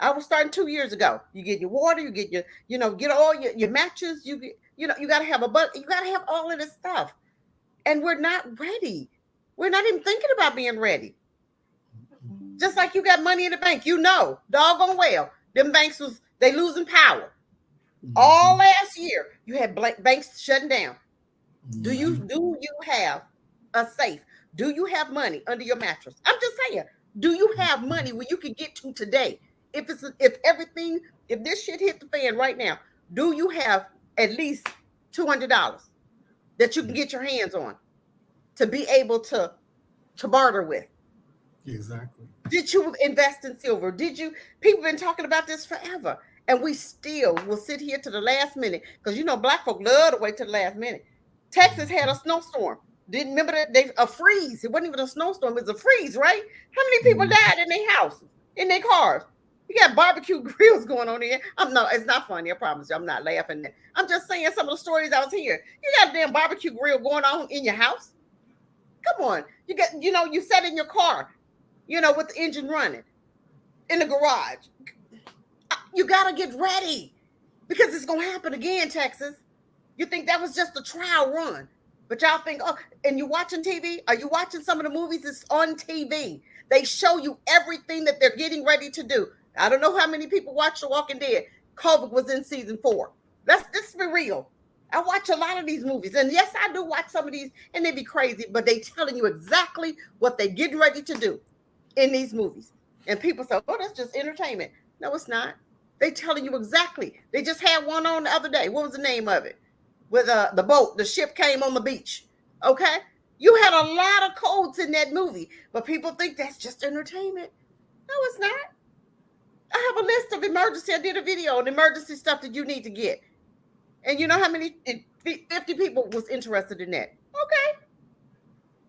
I was starting 2 years ago. You get your water, you get your, get all your matches. You get, you got to have you got to have all of this stuff. And we're not ready. We're not even thinking about being ready. Just like you got money in the bank, doggone well, them banks they losing power. All last year, you had banks shutting down. Do you have a safe? Do you have money under your mattress? I'm just saying, do you have money where you can get to today? If this shit hit the fan right now, do you have at least $200 that you can get your hands on to be able to barter with? Exactly. Did you invest in silver? People been talking about this forever, and we still will sit here to the last minute because black folk love to wait to the last minute. Texas had a snowstorm. Didn't remember that a freeze. It wasn't even a snowstorm. It was a freeze, right? How many people died in their houses, in their cars? You got barbecue grills going on here. It's not funny. I promise you, I'm not laughing. I'm just saying some of the stories I was hearing. You got a damn barbecue grill going on in your house. Come on. You got, you sat in your car, with the engine running in the garage. You got to get ready because it's going to happen again, Texas. You think that was just a trial run, but y'all think, and you're watching TV? Are you watching some of the movies that's on TV? They show you everything that they're getting ready to do. I don't know how many people watch The Walking Dead. COVID was in season 4. Let's be real. I watch a lot of these movies, and yes, I do watch some of these, and they be crazy, but they telling you exactly what they getting ready to do in these movies. And people say, oh, that's just entertainment. No, it's not. They telling you exactly. They just had one on the other day. What was the name of it? With the boat, the ship came on the beach. Okay? You had a lot of codes in that movie, but people think that's just entertainment. No, it's not. I have a list of emergency. I did a video on emergency stuff that you need to get. And you know how many? 50 people was interested in that. Okay.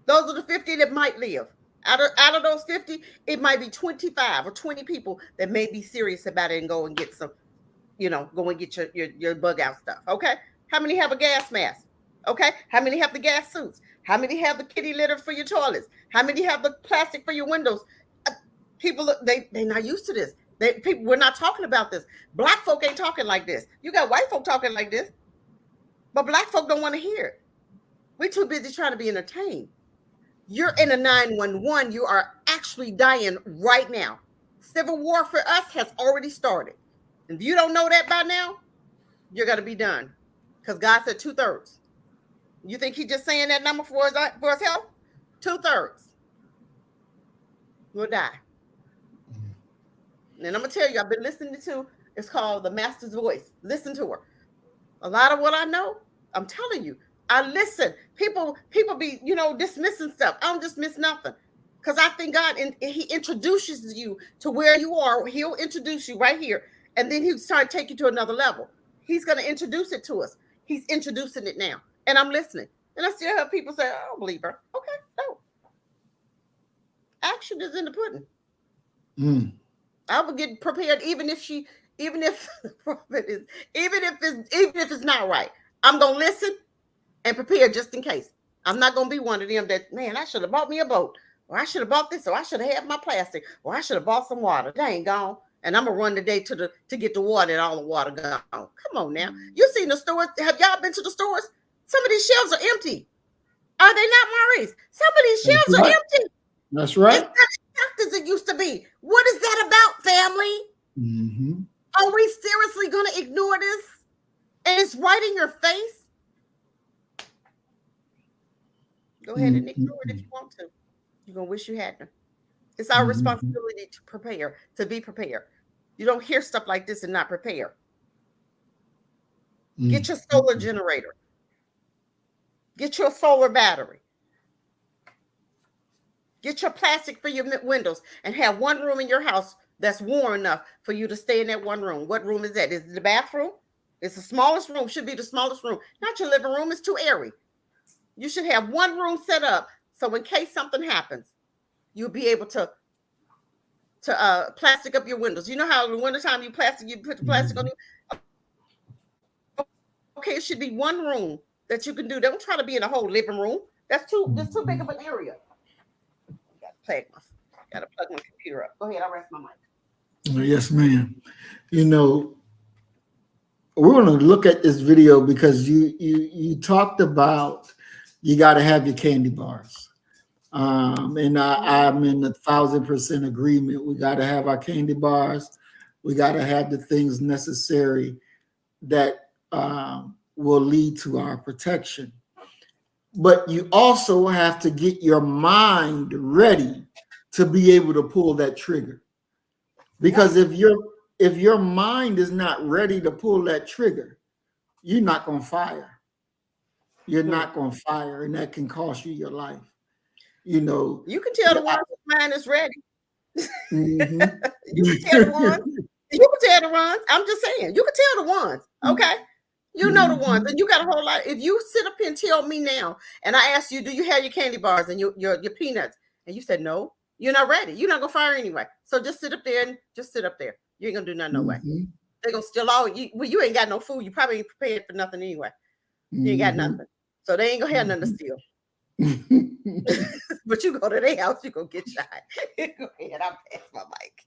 Those are the 50 that might live. Out of those 50, it might be 25 or 20 people that may be serious about it and go and get some, go and get your bug out stuff. Okay. How many have a gas mask? Okay. How many have the gas suits? How many have the kitty litter for your toilets? How many have the plastic for your windows? People, they're not used to this. We're not talking about this. Black folk ain't talking like this. You got white folk talking like this, but black folk don't want to hear it. We're too busy trying to be entertained. You're in a 911. You are actually dying right now. Civil war for us has already started. If you don't know that by now, you're going to be done. Because God said 2/3. You think he's just saying that number for his health? 2/3 will die. And I'm going to tell you, I've been listening to, it's called The Master's Voice. Listen to her. A lot of what I know, I'm telling you, I listen. People be, dismissing stuff. I don't dismiss nothing. Because I think God, he introduces you to where you are. He'll introduce you right here. And then he'll start taking you to another level. He's going to introduce it to us. He's introducing it now. And I'm listening. And I still have people say, I don't believe her. Okay, no. Action is in the pudding. I would get prepared, even if the prophet is, even if it's not right. I'm gonna listen and prepare just in case. I'm not gonna be one of them that, man, I should have bought me a boat, or I should have bought this, or I should have had my plastic, or I should have bought some water. They ain't gone. And I'm gonna run today to get the water, and all the water gone. Come on now. You seen the stores? Have y'all been to the stores? Some of these shelves are empty. Are they not, Maurice? Some of these shelves are empty. That's right. It's not as packed as it used to be. What is that about, family? Mm-hmm. Are we seriously gonna ignore this? And it's right in your face. Go ahead and ignore it if you want to. You're gonna wish you hadn't. It's our responsibility to prepare, to be prepared. You don't hear stuff like this and not prepare. Get your solar generator. Get your solar battery. Get your plastic for your windows and have one room in your house that's warm enough for you to stay in that one room. What room is that? Is it the bathroom? It's the smallest room, should be the smallest room. Not your living room, it's too airy. You should have one room set up so in case something happens, you'll be able to plastic up your windows. You know how in the wintertime you put the plastic on you? Okay, it should be one room that you can do. Don't try to be in a whole living room. That's too big of an area. Gotta plug my computer up. Go ahead, I'll rest my mic. Yes, ma'am. You know, we're going to look at this video because you talked about you got to have your candy bars. And I'm in 1,000% agreement. We got to have our candy bars. We got to have the things necessary that will lead to our protection. But you also have to get your mind ready to be able to pull that trigger. Because if your mind is not ready to pull that trigger, you're not going to fire. You're not going to fire, and that can cost you your life. You know, you can tell the ones whose mind is ready. Mm-hmm. You can tell the ones. You can tell the ones. I'm just saying, you can tell the ones. Okay. You know the ones, and you got a whole lot. If you sit up here and tell me now, and I ask you, do you have your candy bars and your peanuts? And you said no, you're not ready. You're not gonna fire anyway. So just sit up there and just sit up there. You ain't gonna do nothing no way. They're gonna steal all you. Well, you ain't got no food. You probably ain't prepared for nothing anyway. You ain't got nothing. So they ain't gonna have nothing to steal. But you go to their house, you gonna get shot. Go ahead, I'll pass my mic.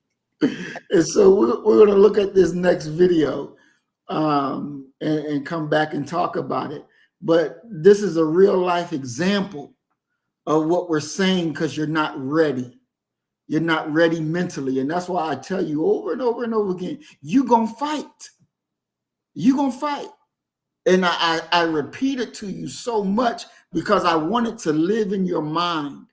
And so we're gonna look at this next video. And come back and talk about it. But this is a real life example of what we're saying because you're not ready. You're not ready mentally. And that's why I tell you over and over and over again, you're going to fight. You're going to fight. And I repeat it to you so much because I want it to live in your mind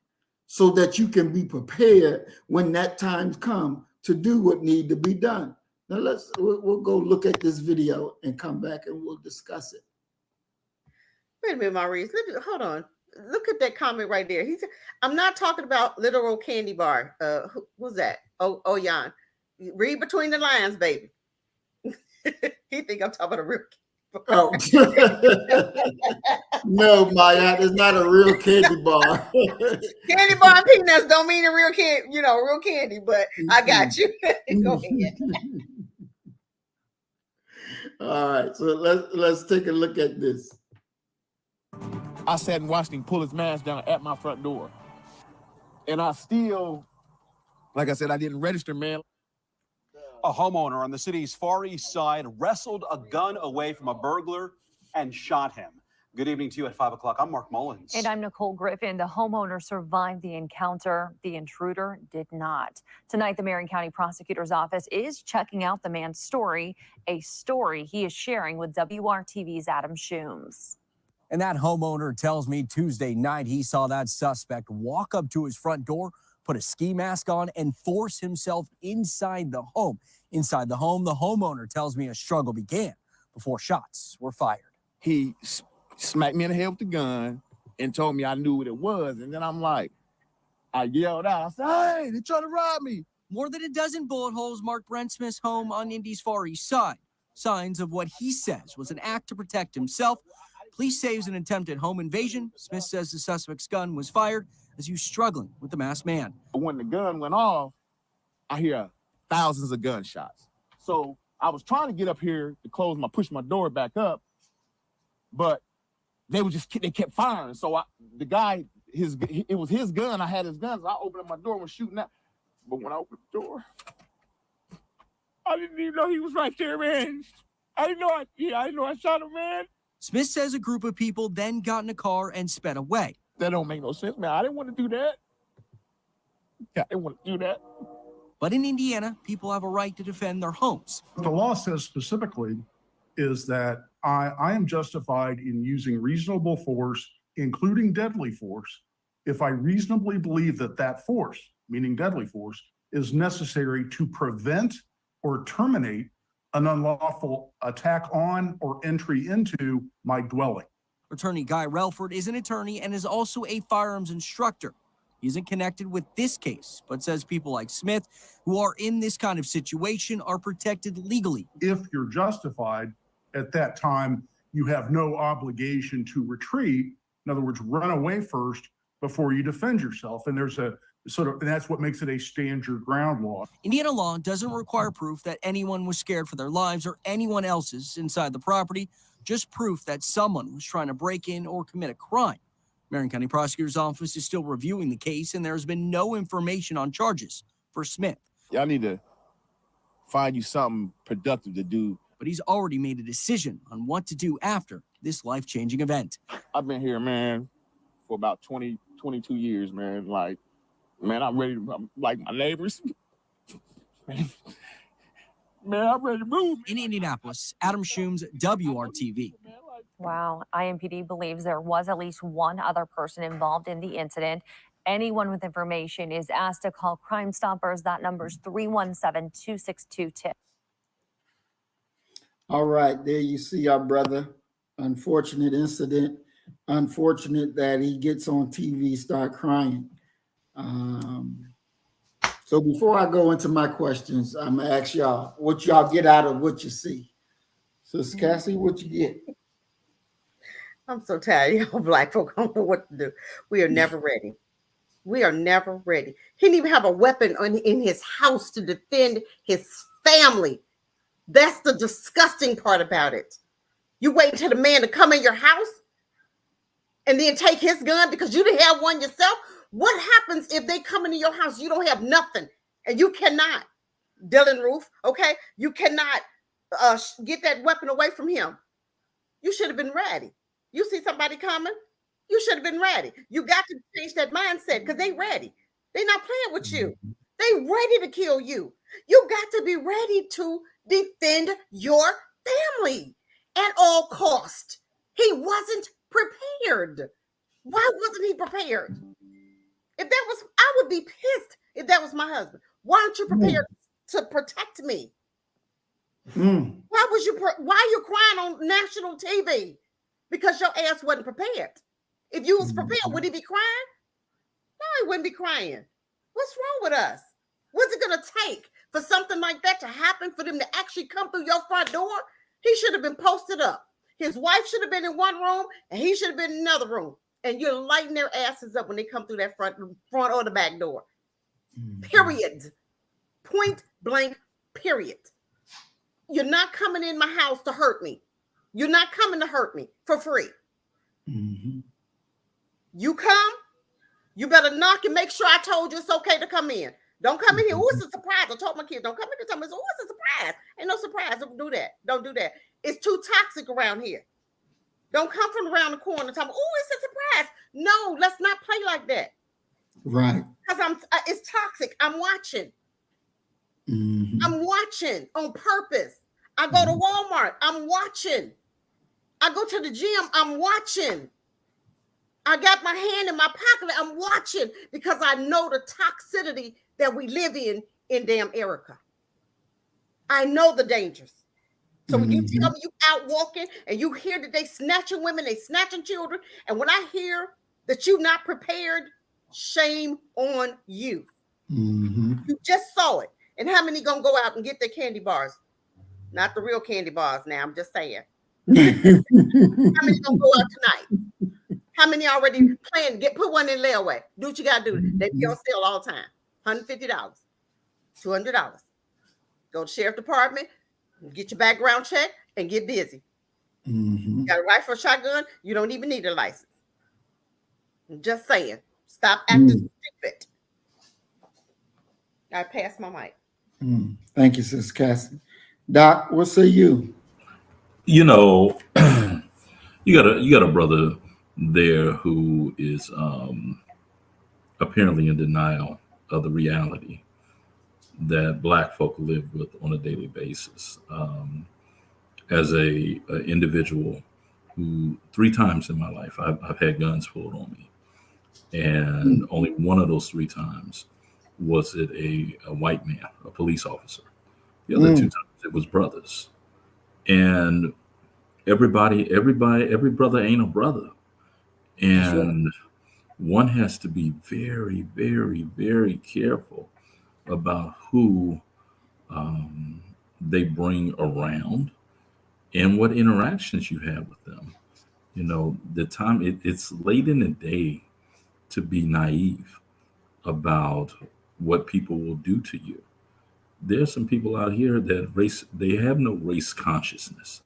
so that you can be prepared when that time comes to do what needs to be done. Now we'll go look at this video and come back and we'll discuss it. Wait a minute, Maurice. Hold on. Look at that comment right there. He said, I'm not talking about literal candy bar. Who was that? Oh, Jan. Read between the lines, baby. He think I'm talking about a real Oh. No, Maya, it's not a real candy bar. Candy bar and peanuts don't mean a real candy, real candy, but I got you. Go ahead. All right, so let's take a look at this. I sat and watched him pull his mask down at my front door. And I still, like I said, I didn't register, man. A homeowner on the city's Far East Side wrestled a gun away from a burglar and shot him. Good evening to you at 5 o'clock. I'm Mark Mullins. And I'm Nicole Griffin. The homeowner survived the encounter. The intruder did not. Tonight, the Marion County Prosecutor's Office is checking out the man's story, a story he is sharing with WRTV's Adam Shooms. And that homeowner tells me Tuesday night he saw that suspect walk up to his front door, put a ski mask on, and force himself inside the home. Inside the home, the homeowner tells me a struggle began before shots were fired. He smacked me in the head with the gun and told me I knew what it was. And then I yelled out. I said, hey, they're trying to rob me. More than a dozen bullet holes mark Brent Smith's home on Indy's Far East Side. Signs of what he says was an act to protect himself. Police say it was an attempted home invasion. Smith says the suspect's gun was fired as he was struggling with the masked man. When the gun went off, I hear thousands of gunshots. So I was trying to get up here to push my door back up, but they kept firing. So the guy, it was his gun. I had his gun. So I opened up my door and was shooting out. But when I opened the door, I didn't even know he was right there, man. I didn't know I shot him, man. Smith says a group of people then got in a car and sped away. That don't make no sense, man. I didn't want to do that. I didn't want to do that. But in Indiana, people have a right to defend their homes. What the law says specifically is that I am justified in using reasonable force, including deadly force, if I reasonably believe that that force, meaning deadly force, is necessary to prevent or terminate an unlawful attack on or entry into my dwelling. Attorney Guy Relford is an attorney and is also a firearms instructor. He isn't connected with this case, but says people like Smith who are in this kind of situation are protected legally. If you're justified at that time, you have no obligation to retreat. In other words, run away first before you defend yourself. And there's a and that's what makes it a stand your ground law. Indiana law doesn't require proof that anyone was scared for their lives or anyone else's inside the property, just proof that someone was trying to break in or commit a crime. Marion County Prosecutor's Office is still reviewing the case, and there has been no information on charges for Smith. Y'all need to find you something productive to do. But he's already made a decision on what to do after this life-changing event. I've been here, man, for about 22 years, man. Man, I'm ready to, like my neighbors. Man, I'm ready to move. In Indianapolis, Adam Schoombs, WRTV. Wow. IMPD believes there was at least one other person involved in the incident. Anyone with information is asked to call Crime Stoppers. That number is 317-262-TIP. All right, there you see our brother. Unfortunate incident. Unfortunate that he gets on TV, start crying. So before I go into my questions, I'm gonna ask y'all what y'all get out of what you see. So Cassie, what you get? I'm so tired. Y'all black folk don't know what to do. We are never ready. We are never ready. He didn't even have a weapon in his house to defend his family. That's the disgusting part about it. You wait until the man to come in your house and then take his gun because you didn't have one yourself. What happens if they come into your house? You don't have nothing, and you cannot, Dylan Roof. Okay, you cannot get that weapon away from him. You should have been ready. You see somebody coming, you should have been ready. You got to change that mindset because they ready. They're not playing with you. They ready to kill you. You got to be ready to defend your family at all cost. He wasn't prepared. Why wasn't he prepared? If that was, I would be pissed if that was my husband. Why aren't you prepared to protect me? Why are you crying on national TV? Because your ass wasn't prepared. If you was prepared, would he be crying? No, he wouldn't be crying. What's wrong with us? What's it going to take for something like that to happen, for them to actually come through your front door? He should have been posted up. His wife should have been in one room, and he should have been in another room. And you're lighting their asses up when they come through that front or the back door. Period. Point blank, period. You're not coming in my house to hurt me. You're not coming to hurt me for free. You come, you better knock and make sure I told you it's okay to come in. Don't come in here. Oh, it's a surprise. I told my kids, don't come in here and tell me, oh, it's a surprise. Ain't no surprise. Don't do that. Don't do that. It's too toxic around here. Don't come from around the corner and tell me, oh, it's a surprise. No, let's not play like that. Right. Because it's toxic. I'm watching. I'm watching on purpose. I go to Walmart. I'm watching. I go to the gym. I'm watching. I got my hand in my pocket. I'm watching because I know the toxicity that we live in damn Erica. I know the dangers. So when you tell me you out walking and you hear that they snatching women, they snatching children, and when I hear that you're not prepared, shame on you. You just saw it. And how many gonna go out and get their candy bars? Not the real candy bars now, I'm just saying. How many gonna go out tonight? How many already planned to put one in layaway? Do what you gotta do. They be on sale all the time. $150, $200. Go to sheriff department, get your background check, and get busy. Mm-hmm. You got a rifle or shotgun, you don't even need a license. I'm just saying. Stop acting stupid. I pass my mic. Thank you, Sis Cassie. Doc, what say you? You know, you got a brother there who is apparently in denial of the reality that Black folk live with on a daily basis. As a individual who 3 times in my life I've had guns pulled on me, and only one of those 3 times was it a white man, a police officer. The other 2 times it was brothers, and every brother ain't a brother, and one has to be very, very, very careful about who they bring around and what interactions you have with them. You know, it's late in the day to be naive about what people will do to you. There's some people out here that they have no race consciousness.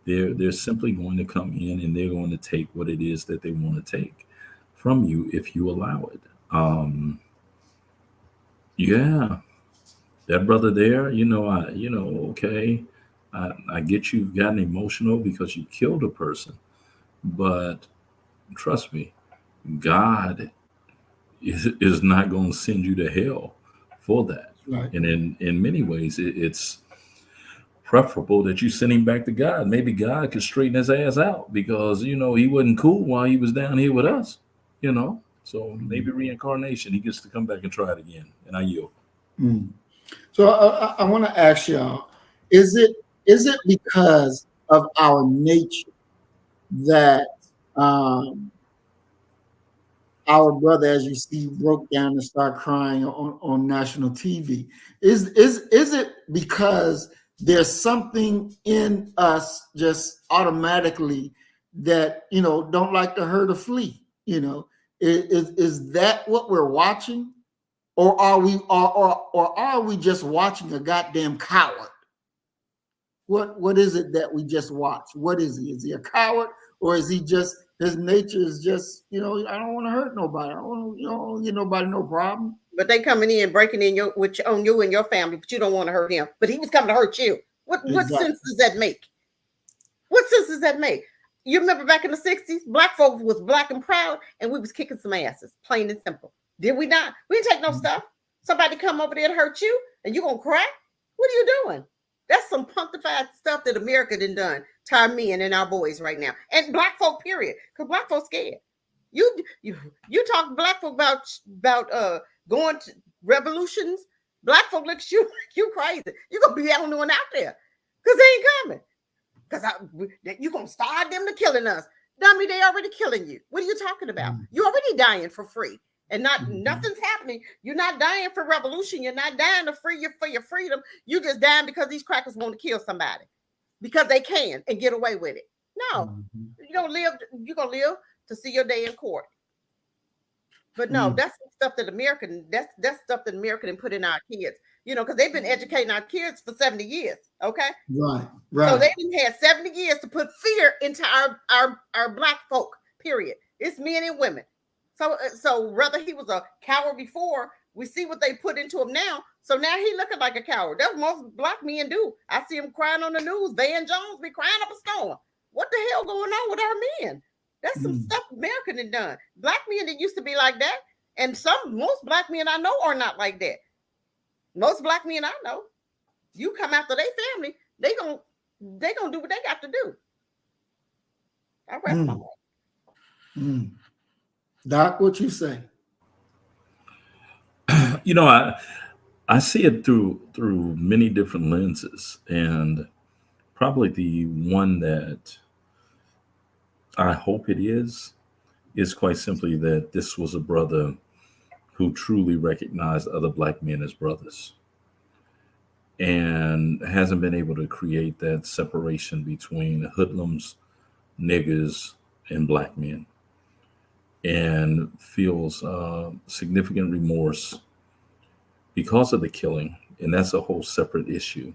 They're simply going to come in and they're going to take what it is that they want to take from you if you allow it. Yeah, that brother there, okay, I get you've gotten emotional because you killed a person, but trust me, God is not going to send you to hell for that. Right. And in many ways, it's preferable that you send him back to God. Maybe God could straighten his ass out because, he wasn't cool while he was down here with us, So maybe reincarnation, he gets to come back and try it again. And I yield. So I want to ask y'all, is it because of our nature that our brother, as you see, broke down and started crying on national TV? Is it because there's something in us just automatically that don't like to herd or flee? Is that what we're watching, or are we just watching a goddamn coward? What is it that we just watch? What is he? Is he a coward, or is he just, his nature is just, I don't want to hurt nobody. I don't want to, get nobody no problem. But they coming in, breaking in on you and your family, but you don't want to hurt him. But he was coming to hurt you. What sense does that make? What sense does that make? You remember back in the 60s, Black folks was black and proud, and we was kicking some asses, plain and simple. Did we not? We didn't take no stuff. Somebody come over there to hurt you, and you gonna cry? What are you doing? That's some punkified stuff that America done to our men and our boys right now, and Black folk, period. Because Black folks scared. You talk to Black folk about going to revolutions. Black folk look at you like you crazy. You gonna be the only one out there because they ain't coming. Because you gonna start them to killing us, dummy. They already killing you. What are you talking about? You already dying for free. And nothing's happening. You're not dying for revolution. You're not dying for your freedom. You just dying because these crackers want to kill somebody because they can and get away with it. No, you're gonna live to see your day in court. But no, that's stuff that that's stuff that America didn't put in our kids. Because they've been educating our kids for 70 years. Okay, right. So they didn't have 70 years to put fear into our Black folk. Period. It's men and women. So whether he was a coward before, we see what they put into him now. So now he looking like a coward. That's what most Black men do. I see him crying on the news. Van Jones be crying up a storm. What the hell going on with our men? That's some stuff America done done. Black men that used to be like that, and most Black men I know are not like that. Most Black men I know, you come after their family, they gonna do what they got to do. I rest my mind. Doc, what you say? I see it through many different lenses, and probably the one that I hope it is quite simply that this was a brother who truly recognized other Black men as brothers and hasn't been able to create that separation between hoodlums, niggas, and Black men, and feels significant remorse because of the killing and that's a whole separate issue.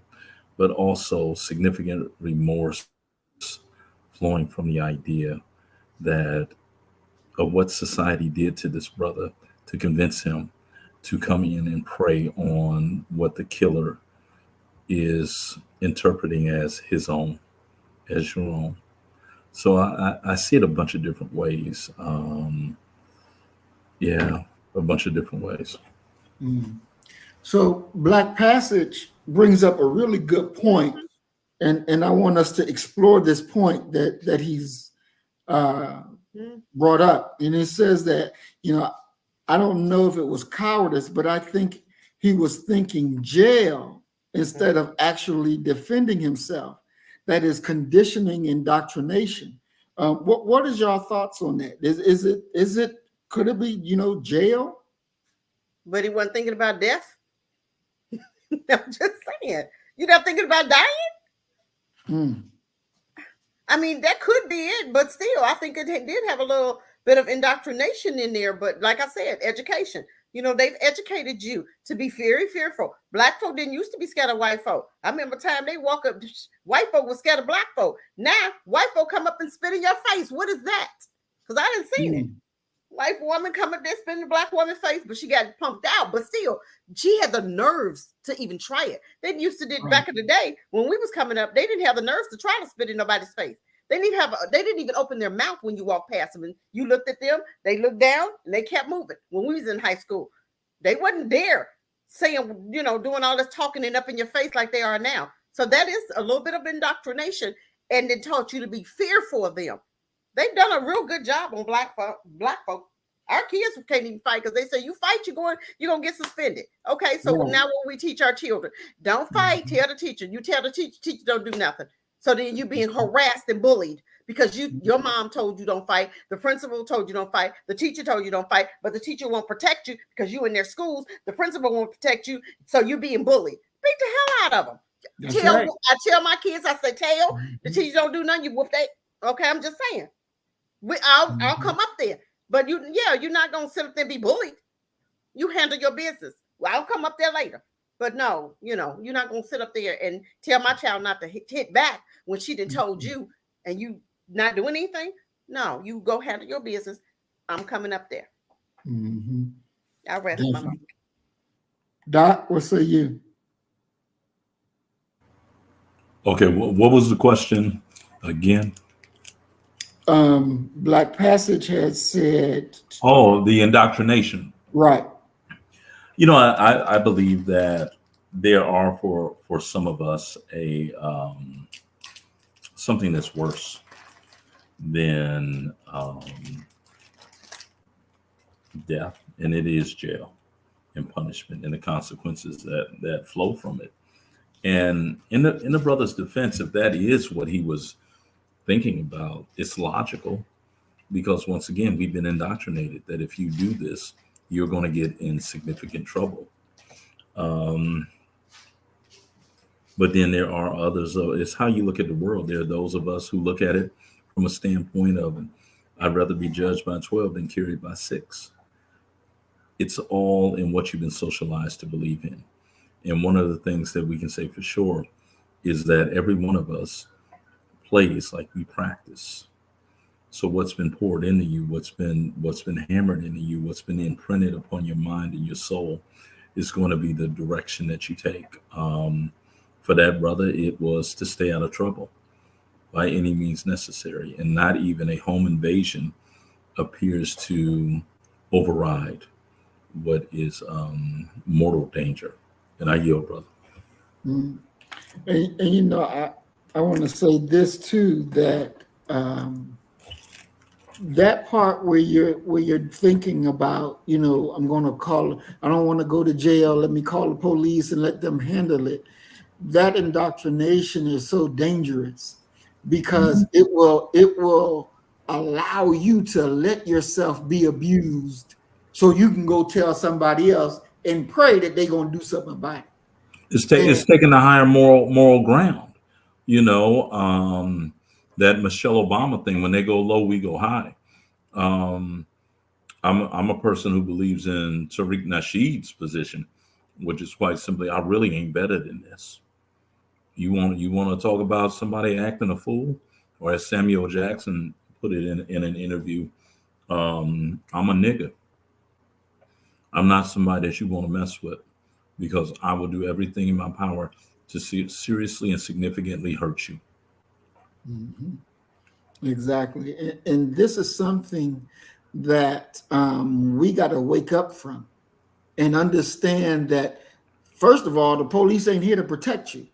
But also significant remorse flowing from the idea that of what society did to this brother to convince him to come in and prey on what the killer is interpreting as his own, as your own. So I see it a bunch of different ways. Yeah, a bunch of different ways. Mm. So Black Passage brings up a really good point, and I want us to explore this point that he's brought up. And it says that, you know, I don't know if it was cowardice, but I think he was thinking jail instead of actually defending himself. That is conditioning indoctrination. What is your thoughts on that? Is it could it be, you know, jail? But he wasn't thinking about death. I'm just saying. You're not thinking about dying? Mm. I mean, that could be it, but still, I think it did have a little bit of indoctrination in there. But like I said, education. You know, they've educated you to be very fearful. Black folk didn't used to be scared of white folk. I remember time they walk up, white folk was scared of black folk. Now, white folk come up and spit in your face. What is that? Because I didn't see it. White woman come up there spitting the black woman's face, but she got pumped out. But still, she had the nerves to even try it. They used to do back in the day when we was coming up. They didn't have the nerves to try to spit in nobody's face. They didn't even open their mouth when you walked past them. And you looked at them, they looked down, and they kept moving. When we was in high school, they wasn't there saying, you know, doing all this talking and up in your face like they are now. So that is a little bit of indoctrination, and it taught you to be fearful of them. They've done a real good job on black folk. Our kids can't even fight because they say you fight, you're gonna get suspended. Okay, so now what we teach our children: don't fight. Tell the teacher. You tell the teacher don't do nothing. So then you being harassed and bullied because your mom told you don't fight, the principal told you don't fight, the teacher told you don't fight, but the teacher won't protect you because you in their schools. The principal won't protect you, so you're being bullied. Beat the hell out of them. I tell my kids, I say, tell the teacher don't do nothing. You whoop that. Okay, I'm just saying. I'll come up there, but you're not gonna sit up there and be bullied. You handle your business. Well, I'll come up there later. But no, you know, you're not gonna sit up there and tell my child not to hit back when she done told you and you not doing anything. No, you go handle your business. I'm coming up there. Mm-hmm. I rest my mic. Doc, what say you? Okay, what was the question again? Black Passage has said. Oh, the indoctrination. Right. You know, I believe that there are for some of us a something that's worse than death, and it is jail and punishment and the consequences that flow from it. And in the brother's defense, if that is what he was thinking about, it's logical, because once again, we've been indoctrinated that if you do this, you're going to get in significant trouble. But then there are others. It's how you look at the world. There are those of us who look at it from a standpoint of, I'd rather be judged by 12 than carried by 6. It's all in what you've been socialized to believe in. And one of the things that we can say for sure is that every one of us plays like we practice. So what's been poured into you, what's been hammered into you, what's been imprinted upon your mind and your soul is going to be the direction that you take. For that brother, it was to stay out of trouble by any means necessary, and not even a home invasion appears to override what is mortal danger. And I yield, brother. Mm. And you know, I want to say this too, that that part where you're thinking about, you know, I don't want to go to jail, let me call the police and let them handle it. That indoctrination is so dangerous because it will allow you to let yourself be abused so you can go tell somebody else and pray that they're going to do something about it. It's taking the higher moral ground, you know, that Michelle Obama thing, when they go low, we go high. I'm a person who believes in Tariq Nasheed's position, which is quite simply, I really ain't better than this. You want to talk about somebody acting a fool, or as Samuel Jackson put it in an interview, I'm a nigga. I'm not somebody that you want to mess with, because I will do everything in my power to seriously and significantly hurt you. Mm-hmm. Exactly. And this is something that we got to wake up from and understand that, first of all, the police ain't here to protect you,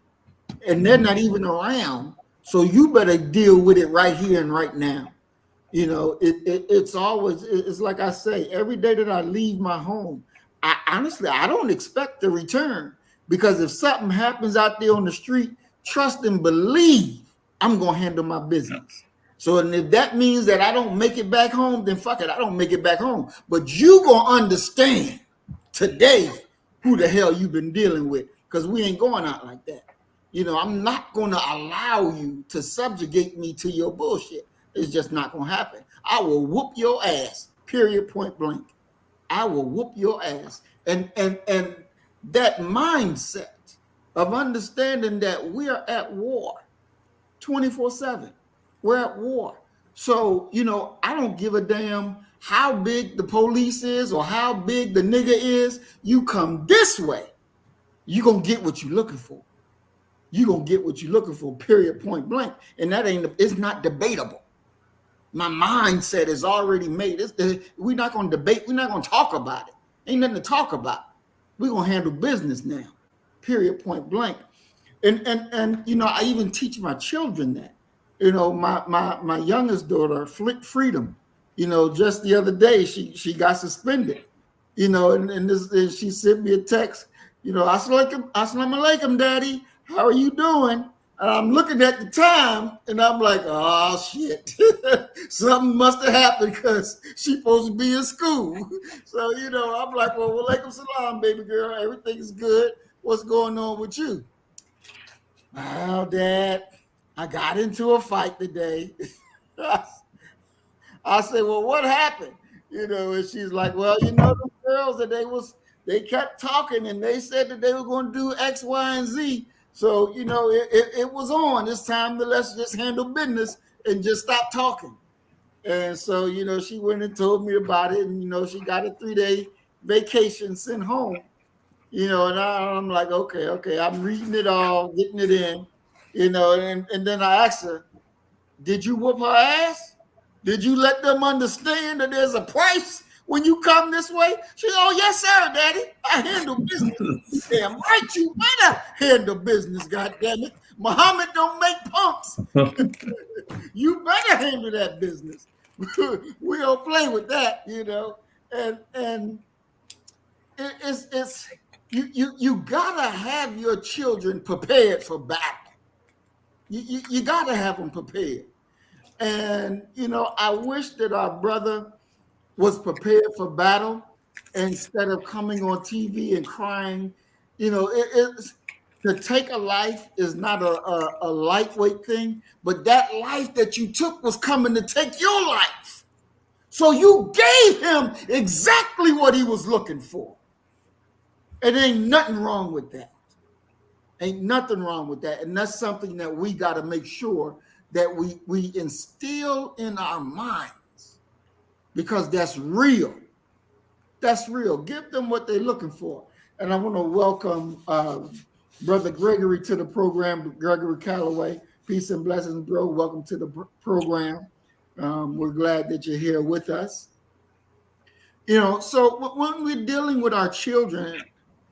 and they're not even around. So you better deal with it right here and right now. It's always, it's like I say, every day that I leave my home, I don't expect to return, because if something happens out there on the street, trust and believe I'm going to handle my business. So, and if that means that I don't make it back home, then fuck it, I don't make it back home. But you going to understand today who the hell you've been dealing with, because we ain't going out like that. I'm not going to allow you to subjugate me to your bullshit. It's just not going to happen. I will whoop your ass, period, point blank. I will whoop your ass. And that mindset of understanding that we are at war 24/7. We're at war. So, I don't give a damn how big the police is or how big the nigga is. You come this way, you're going to get what you're looking for. You're going to get what you're looking for, period, point blank. And it's not debatable. My mindset is already made. We're not going to debate. We're not going to talk about it. Ain't nothing to talk about. We're going to handle business now, period, point blank. And I even teach my children that. My youngest daughter, Freedom, just the other day, she got suspended, and she sent me a text, Assalamu alaikum, Daddy. How are you doing? And I'm looking at the time, and I'm like, oh, shit. Something must have happened, because she's supposed to be in school. So, I'm like, well, walaikum salam, baby girl. Everything is good. What's going on with you? Well, Dad, I got into a fight today. I said, well, what happened? And she's like, well, the girls that they kept talking, and they said that they were going to do X, Y, and Z. So, it was on. It's time to let's just handle business and just stop talking. And so, she went and told me about it, and, she got a 3-day vacation sent home. And I'm like, okay, I'm reading it all, getting it in, and then I asked her, did you whoop her ass? Did you let them understand that there's a price when you come this way? She said, oh, yes, sir, Daddy. I handle business. Damn right, you better handle business, goddammit. Muhammad don't make punks. You better handle that business. We don't play with that, and it's you gotta have your children prepared for battle. You gotta have them prepared. And I wish that our brother was prepared for battle instead of coming on TV and crying. It's to take a life is not a lightweight thing, but that life that you took was coming to take your life. So you gave him exactly what he was looking for. And ain't nothing wrong with that. Ain't nothing wrong with that. And that's something that we got to make sure that we instill in our minds, because that's real. That's real. Give them what they're looking for. And I want to welcome Brother Gregory to the program, Gregory Calloway. Peace and blessings, bro. Welcome to the program. We're glad that you're here with us. So when we're dealing with our children,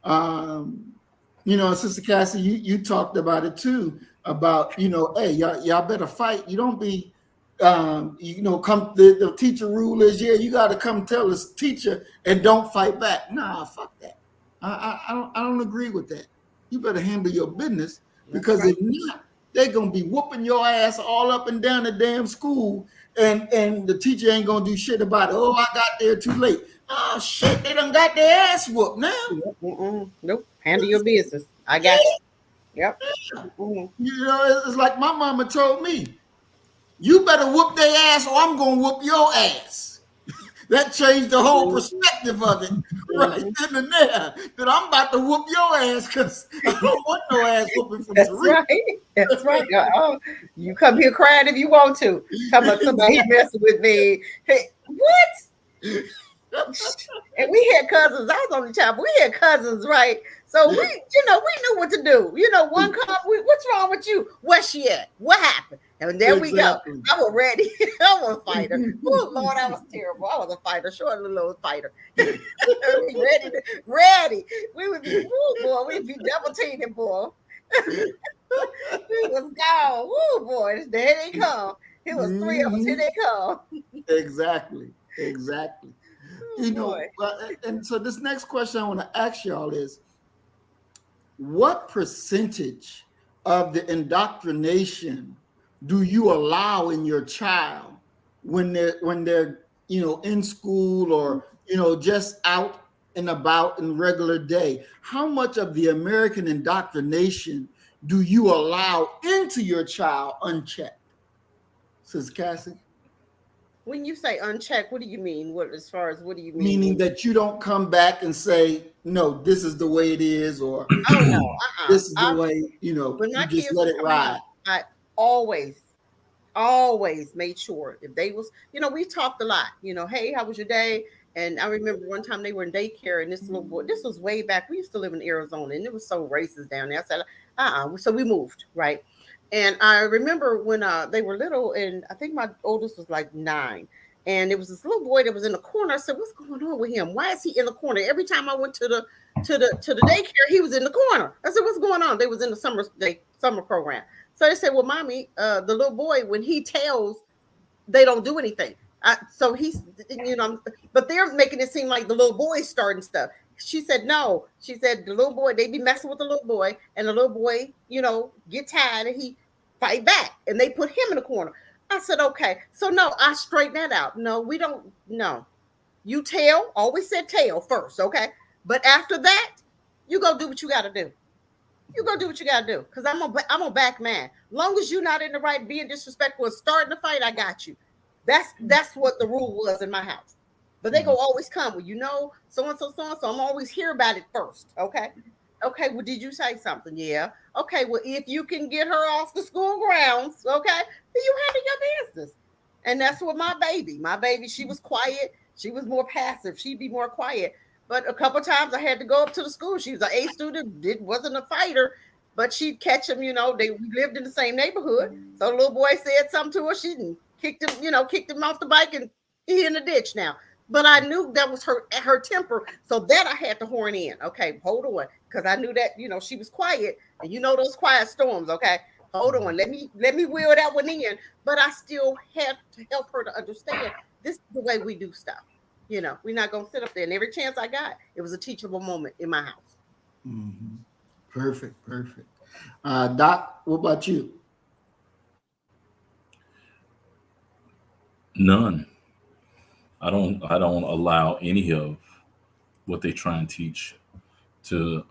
Sister Cassie, you talked about it too, about, hey, y'all better fight. You don't be, come, the teacher rule is, you got to come tell this teacher and don't fight back. Nah, fuck that. I don't agree with that. You better handle your business, because if not, they're going to be whooping your ass all up and down the damn school, and the teacher ain't going to do shit about it. Oh, I got there too late. Oh, shit, they done got their ass whooped now. Nope. Handle your business. I got you. Yep. It's like my mama told me, you better whoop their ass or I'm going to whoop your ass. That changed the whole perspective of it. right then and there that I'm about to whoop your ass because I don't want no ass whooping from That's Tariq. right. That's right. Oh, you come here crying if you want to. Talking about somebody messing with me. Hey, what? And we had cousins. I was only child, but we had cousins, right? So we knew what to do. One call, what's wrong with you? Where's she at? What happened? And there we go. I was ready. I was a fighter. Oh Lord, I was terrible. I was a fighter, short little fighter. ready. We would be boy. We'd be double teaming, boy. We was gone. Woo, boy. There they come. It was three of us. Here they come. Exactly. Boy. And so this next question I want to ask y'all is, what percentage of the indoctrination do you allow in your child when they're in school or just out and about in regular day? How much of the American indoctrination do you allow into your child unchecked? Says Cassie. When you say unchecked, what do you mean? What do you mean? Meaning that you don't come back and say, no, this is the way it is, or oh no, this is the way, when my you just kids let were it coming ride. out, I always made sure if they was, we talked a lot, hey, how was your day? And I remember one time they were in daycare and this little boy, this was way back. We used to live in Arizona and it was so racist down there. I said, so we moved, right? And I remember when they were little, and I think my oldest was like 9. And it was this little boy that was in the corner. I said, what's going on with him? Why is he in the corner? Every time I went to the daycare, he was in the corner. I said, what's going on? They was in the summer program. So they said, well, mommy, the little boy, when he tells, they don't do anything. So he's, but they're making it seem like the little boy's starting stuff. She said, no. She said, the little boy, they be messing with the little boy, and the little boy, get tired and he fight back, and they put him in the corner. I said, okay. So no, I straighten that out. No, we don't. No, you tell. Always said tell first, okay? But after that, you go do what you got to do. You go do what you got to do, because I'm a back man. Long as you're not in the right, being disrespectful and starting the fight, I got you. That's what the rule was in my house. But they go always come. Well, so and so. I'm always hear about it first. Okay. Okay. Well, did you say something? Yeah. Okay. Well, if you can get her off the school grounds, okay, then you handle your business. And that's what my baby, she was quiet. She was more passive. She'd be more quiet. But a couple of times I had to go up to the school. She was an A student, wasn't a fighter, but she'd catch him. We lived in the same neighborhood. So the little boy said something to her. She kicked him off the bike, and he in the ditch now. But I knew that was her temper, so that I had to horn in. Okay, hold on, because I knew that she was quiet, and those quiet storms. Okay, hold on, let me wheel that one in. But I still had to help her to understand this is the way we do stuff. We're not gonna sit up there. And every chance I got, it was a teachable moment in my house. Mm-hmm. Perfect. Doc, what about you? None. I don't allow any of what they try and teach to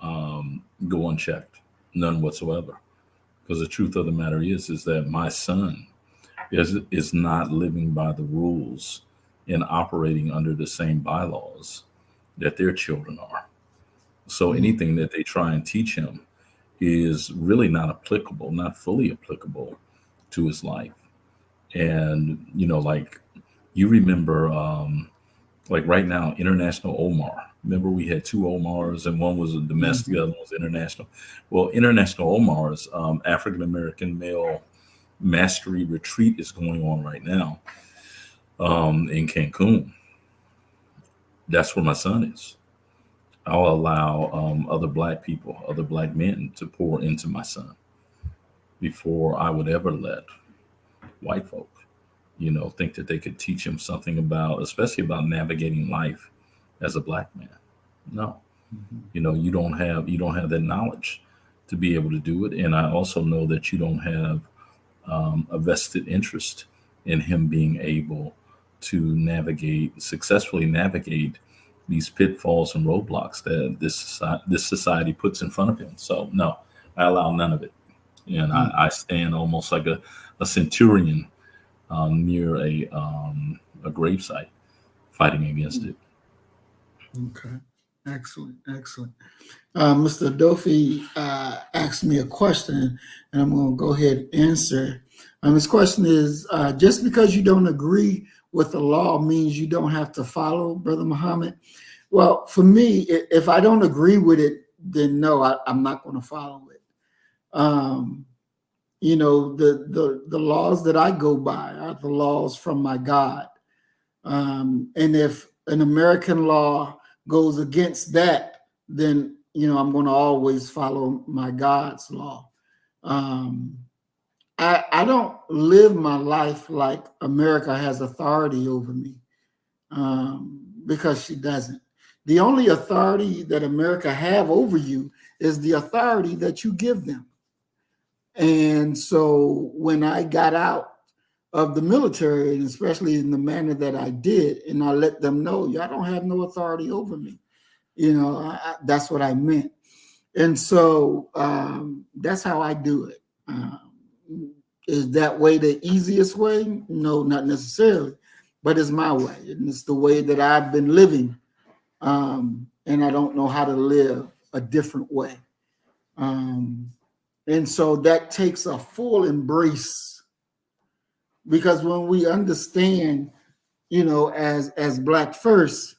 go unchecked. None whatsoever. Because the truth of the matter is that my son is not living by the rules and operating under the same bylaws that their children are. So anything that they try and teach him is really not fully applicable to his life. And, like you remember, like right now, International Omar. Remember we had 2 Omars and one was a domestic, the other one was international. Well, International Omar's African-American male mastery retreat is going on right now in Cancun. That's where my son is. I'll allow other Black people, other Black men to pour into my son before I would ever let white folk, think that they could teach him something especially about navigating life as a Black man. No, you don't have that knowledge to be able to do it. And I also know that you don't have a vested interest in him being able to successfully navigate these pitfalls and roadblocks that this society puts in front of him. So no, I allow none of it. And I stand almost like a centurion near a gravesite fighting against it. Okay. Excellent, excellent. Mr. Dofi asked me a question, and I'm going to go ahead and answer. His question is, just because you don't agree with the law means you don't have to follow, Brother Muhammad? Well, for me, if I don't agree with it, then no, I'm not going to follow it. You know, the laws that I go by are the laws from my God. And if an American law goes against that, then, you know, I'm going to always follow my God's law. I don't live my life like America has authority over me, because she doesn't. The only authority that America have over you is the authority that you give them. And so when I got out of the military, and especially in the manner that I did, and I let them know, y'all don't have no authority over me. You know, that's what I meant. And so that's how I do it. Is that way the easiest way? No, not necessarily, but it's my way. And it's the way that I've been living. And I don't know how to live a different way. And so that takes a full embrace, because when we understand, you know, as Black First,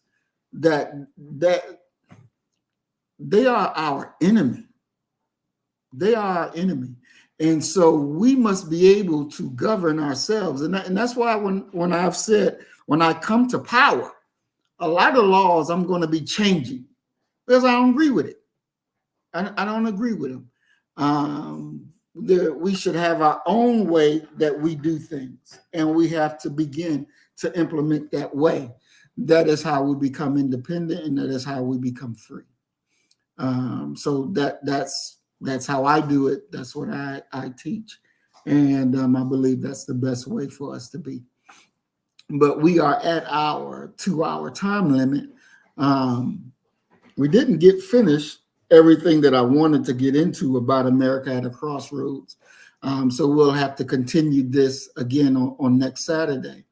that they are our enemy. They are our enemy. And so we must be able to govern ourselves. And that's why when I've said, when I come to power, a lot of laws I'm going to be changing because I don't agree with it. I don't agree with them. We should have our own way that we do things, and we have to begin to implement that way. That is how we become independent, and that is how we become free. So that's how I do it. That's what I teach, and I believe that's the best way for us to be. But we are at our 2-hour time limit. We didn't get finished everything that I wanted to get into about America at a Crossroads. So we'll have to continue this again on next Saturday.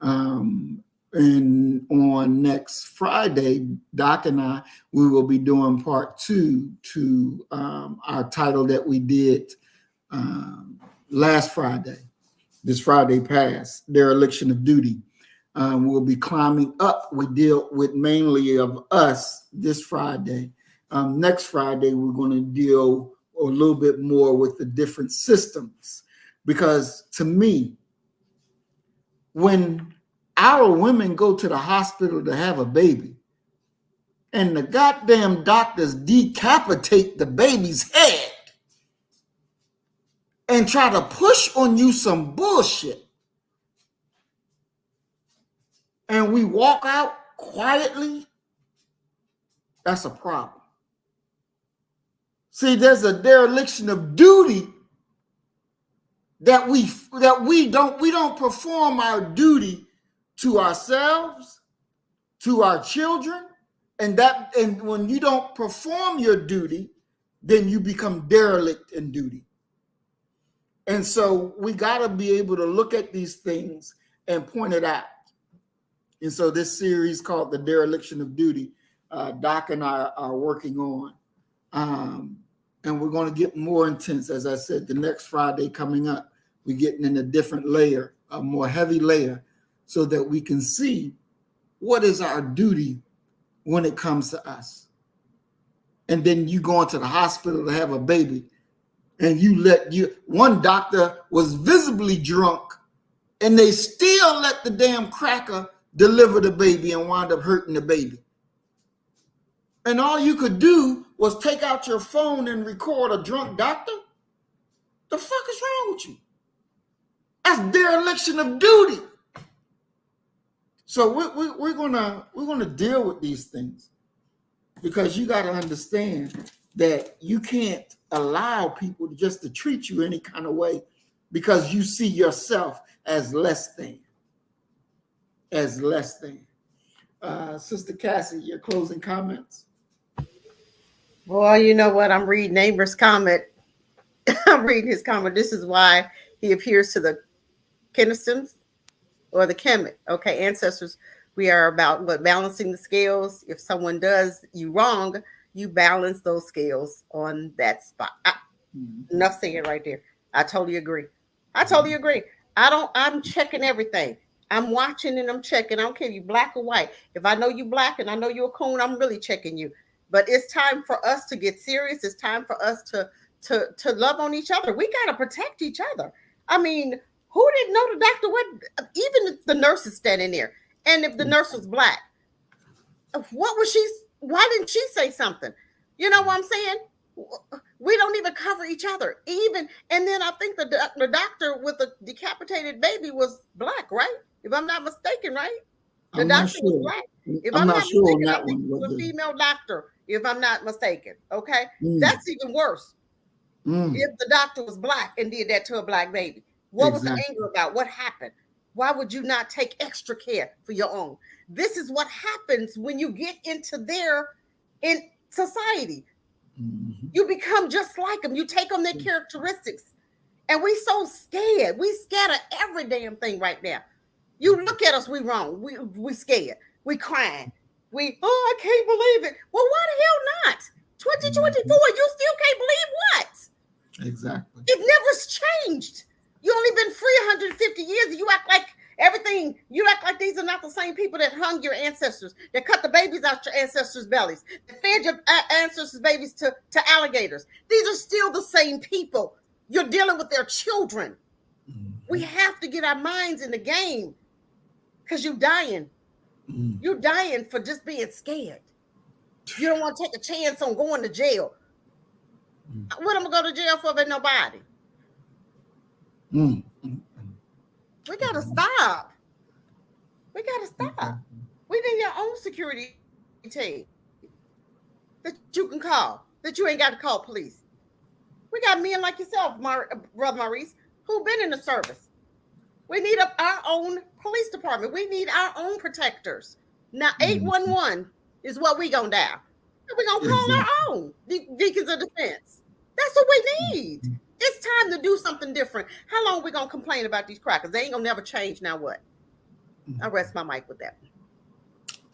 And on next Friday, Doc and I, we will be doing part 2 to our title that we did last Friday, this Friday past, Dereliction of Duty. We'll be climbing up. We deal with mainly of us this Friday. Next Friday, we're going to deal a little bit more with the different systems, because to me, when our women go to the hospital to have a baby and the goddamn doctors decapitate the baby's head and try to push on you some bullshit, and we walk out quietly, that's a problem. See, there's a dereliction of duty that we don't perform our duty to ourselves, to our children, and when you don't perform your duty, then you become derelict in duty. And so we got to be able to look at these things and point it out. And so this series called The Dereliction of Duty, Doc and I are working on. And we're going to get more intense. As I said, the next Friday coming up, we're getting in a different layer, a more heavy layer, so that we can see what is our duty when it comes to us. And then you go into the hospital to have a baby, and one doctor was visibly drunk, and they still let the damn cracker deliver the baby and wind up hurting the baby. And all you could do was take out your phone and record a drunk doctor? The fuck is wrong with you? That's dereliction of duty. So we're gonna deal with these things, because you got to understand that you can't allow people just to treat you any kind of way because you see yourself as less than. Sister Cassie, your closing comments? Well, you know what? I'm reading neighbor's comment. I'm reading his comment. This is why he appears to the Kennistons or the Kemet. Okay, ancestors We are about balancing the scales. If someone does you wrong, you balance those scales on that spot. Enough saying right there. I totally agree. I'm checking everything. I'm watching and I'm checking. I don't care if you black or white. If I know you black and I know you're a coon, I'm really checking you. But it's time for us to get serious. It's time for us to love on each other. We got to protect each other. I mean, who didn't know the doctor would, even if the nurse is standing there, and if the nurse was black, why didn't she say something? You know what I'm saying? We don't even cover each other. And then I think the doctor with the decapitated baby was black, right? If I'm not mistaken, right? The doctor was black. If I'm not mistaken, I think it was a female doctor, if I'm not mistaken. Okay. That's even worse. If the doctor was black and did that to a black baby. What was the anger about? What happened? Why would you not take extra care for your own? This is what happens when you get into in society. You become just like them. You take on their characteristics. And we so scared. We scared of every damn thing right now. You look at us, we wrong. We scared. We crying. I can't believe it. Well, why the hell not? 2024, you still can't believe what? Exactly. It never changed. You only been free 150 years. And you act like everything. You act like these are not the same people that hung your ancestors, that cut the babies out your ancestors' bellies, that fed your ancestors' babies to alligators. These are still the same people. You're dealing with their children. We have to get our minds in the game because you're dying. You're dying for just being scared. You don't want to take a chance on going to jail. What am I going to go to jail for if ain't nobody? We got to stop. We need your own security team that you can call, that you ain't got to call police. We got men like yourself, Brother Maurice, who've been in the service. We need our own police department. We need our own protectors. Now, 811 is what we going to dial. We're going to call our own Deacons of Defense. That's what we need. It's time to do something different. How long are we going to complain about these crackers? They ain't going to never change. Now what? I rest my mic with that.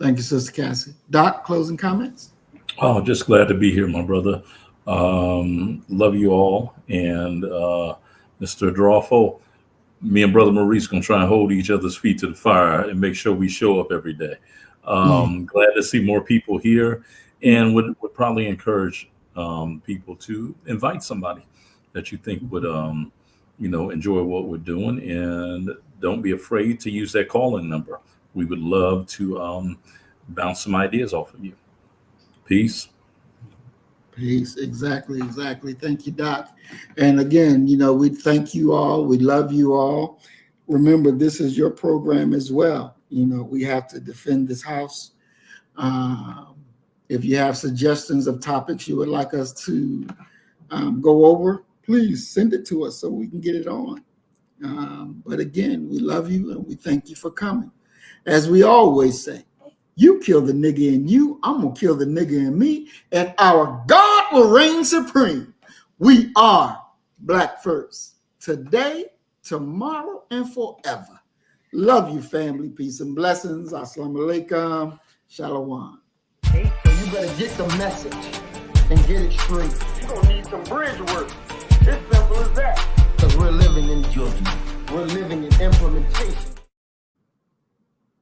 Thank you, Sister Cassie. Doc, closing comments? Oh, just glad to be here, my brother. Love you all. And Mr. Drawful, me and Brother Maurice going to try and hold each other's feet to the fire and make sure we show up every day. Glad to see more people here, and would probably encourage people to invite somebody that you think would enjoy what we're doing, and don't be afraid to use that call-in number. We would love to bounce some ideas off of you. Peace. Exactly. Thank you, Doc. And again, we thank you all. We love you all. Remember, this is your program as well. We have to defend this house. If you have suggestions of topics you would like us to go over, please send it to us so we can get it on. But again, we love you and we thank you for coming. As we always say, you kill the nigga in you, I'm going to kill the nigga in me, and our God will reign supreme. We are Black First. Today, tomorrow, and forever. Love you, family. Peace and blessings. Assalamu alaikum. Shalom. Hey, so you better get the message and get it straight. You're going to need some bridge work. It's simple as that. Because we're living in judgment. We're living in implementation.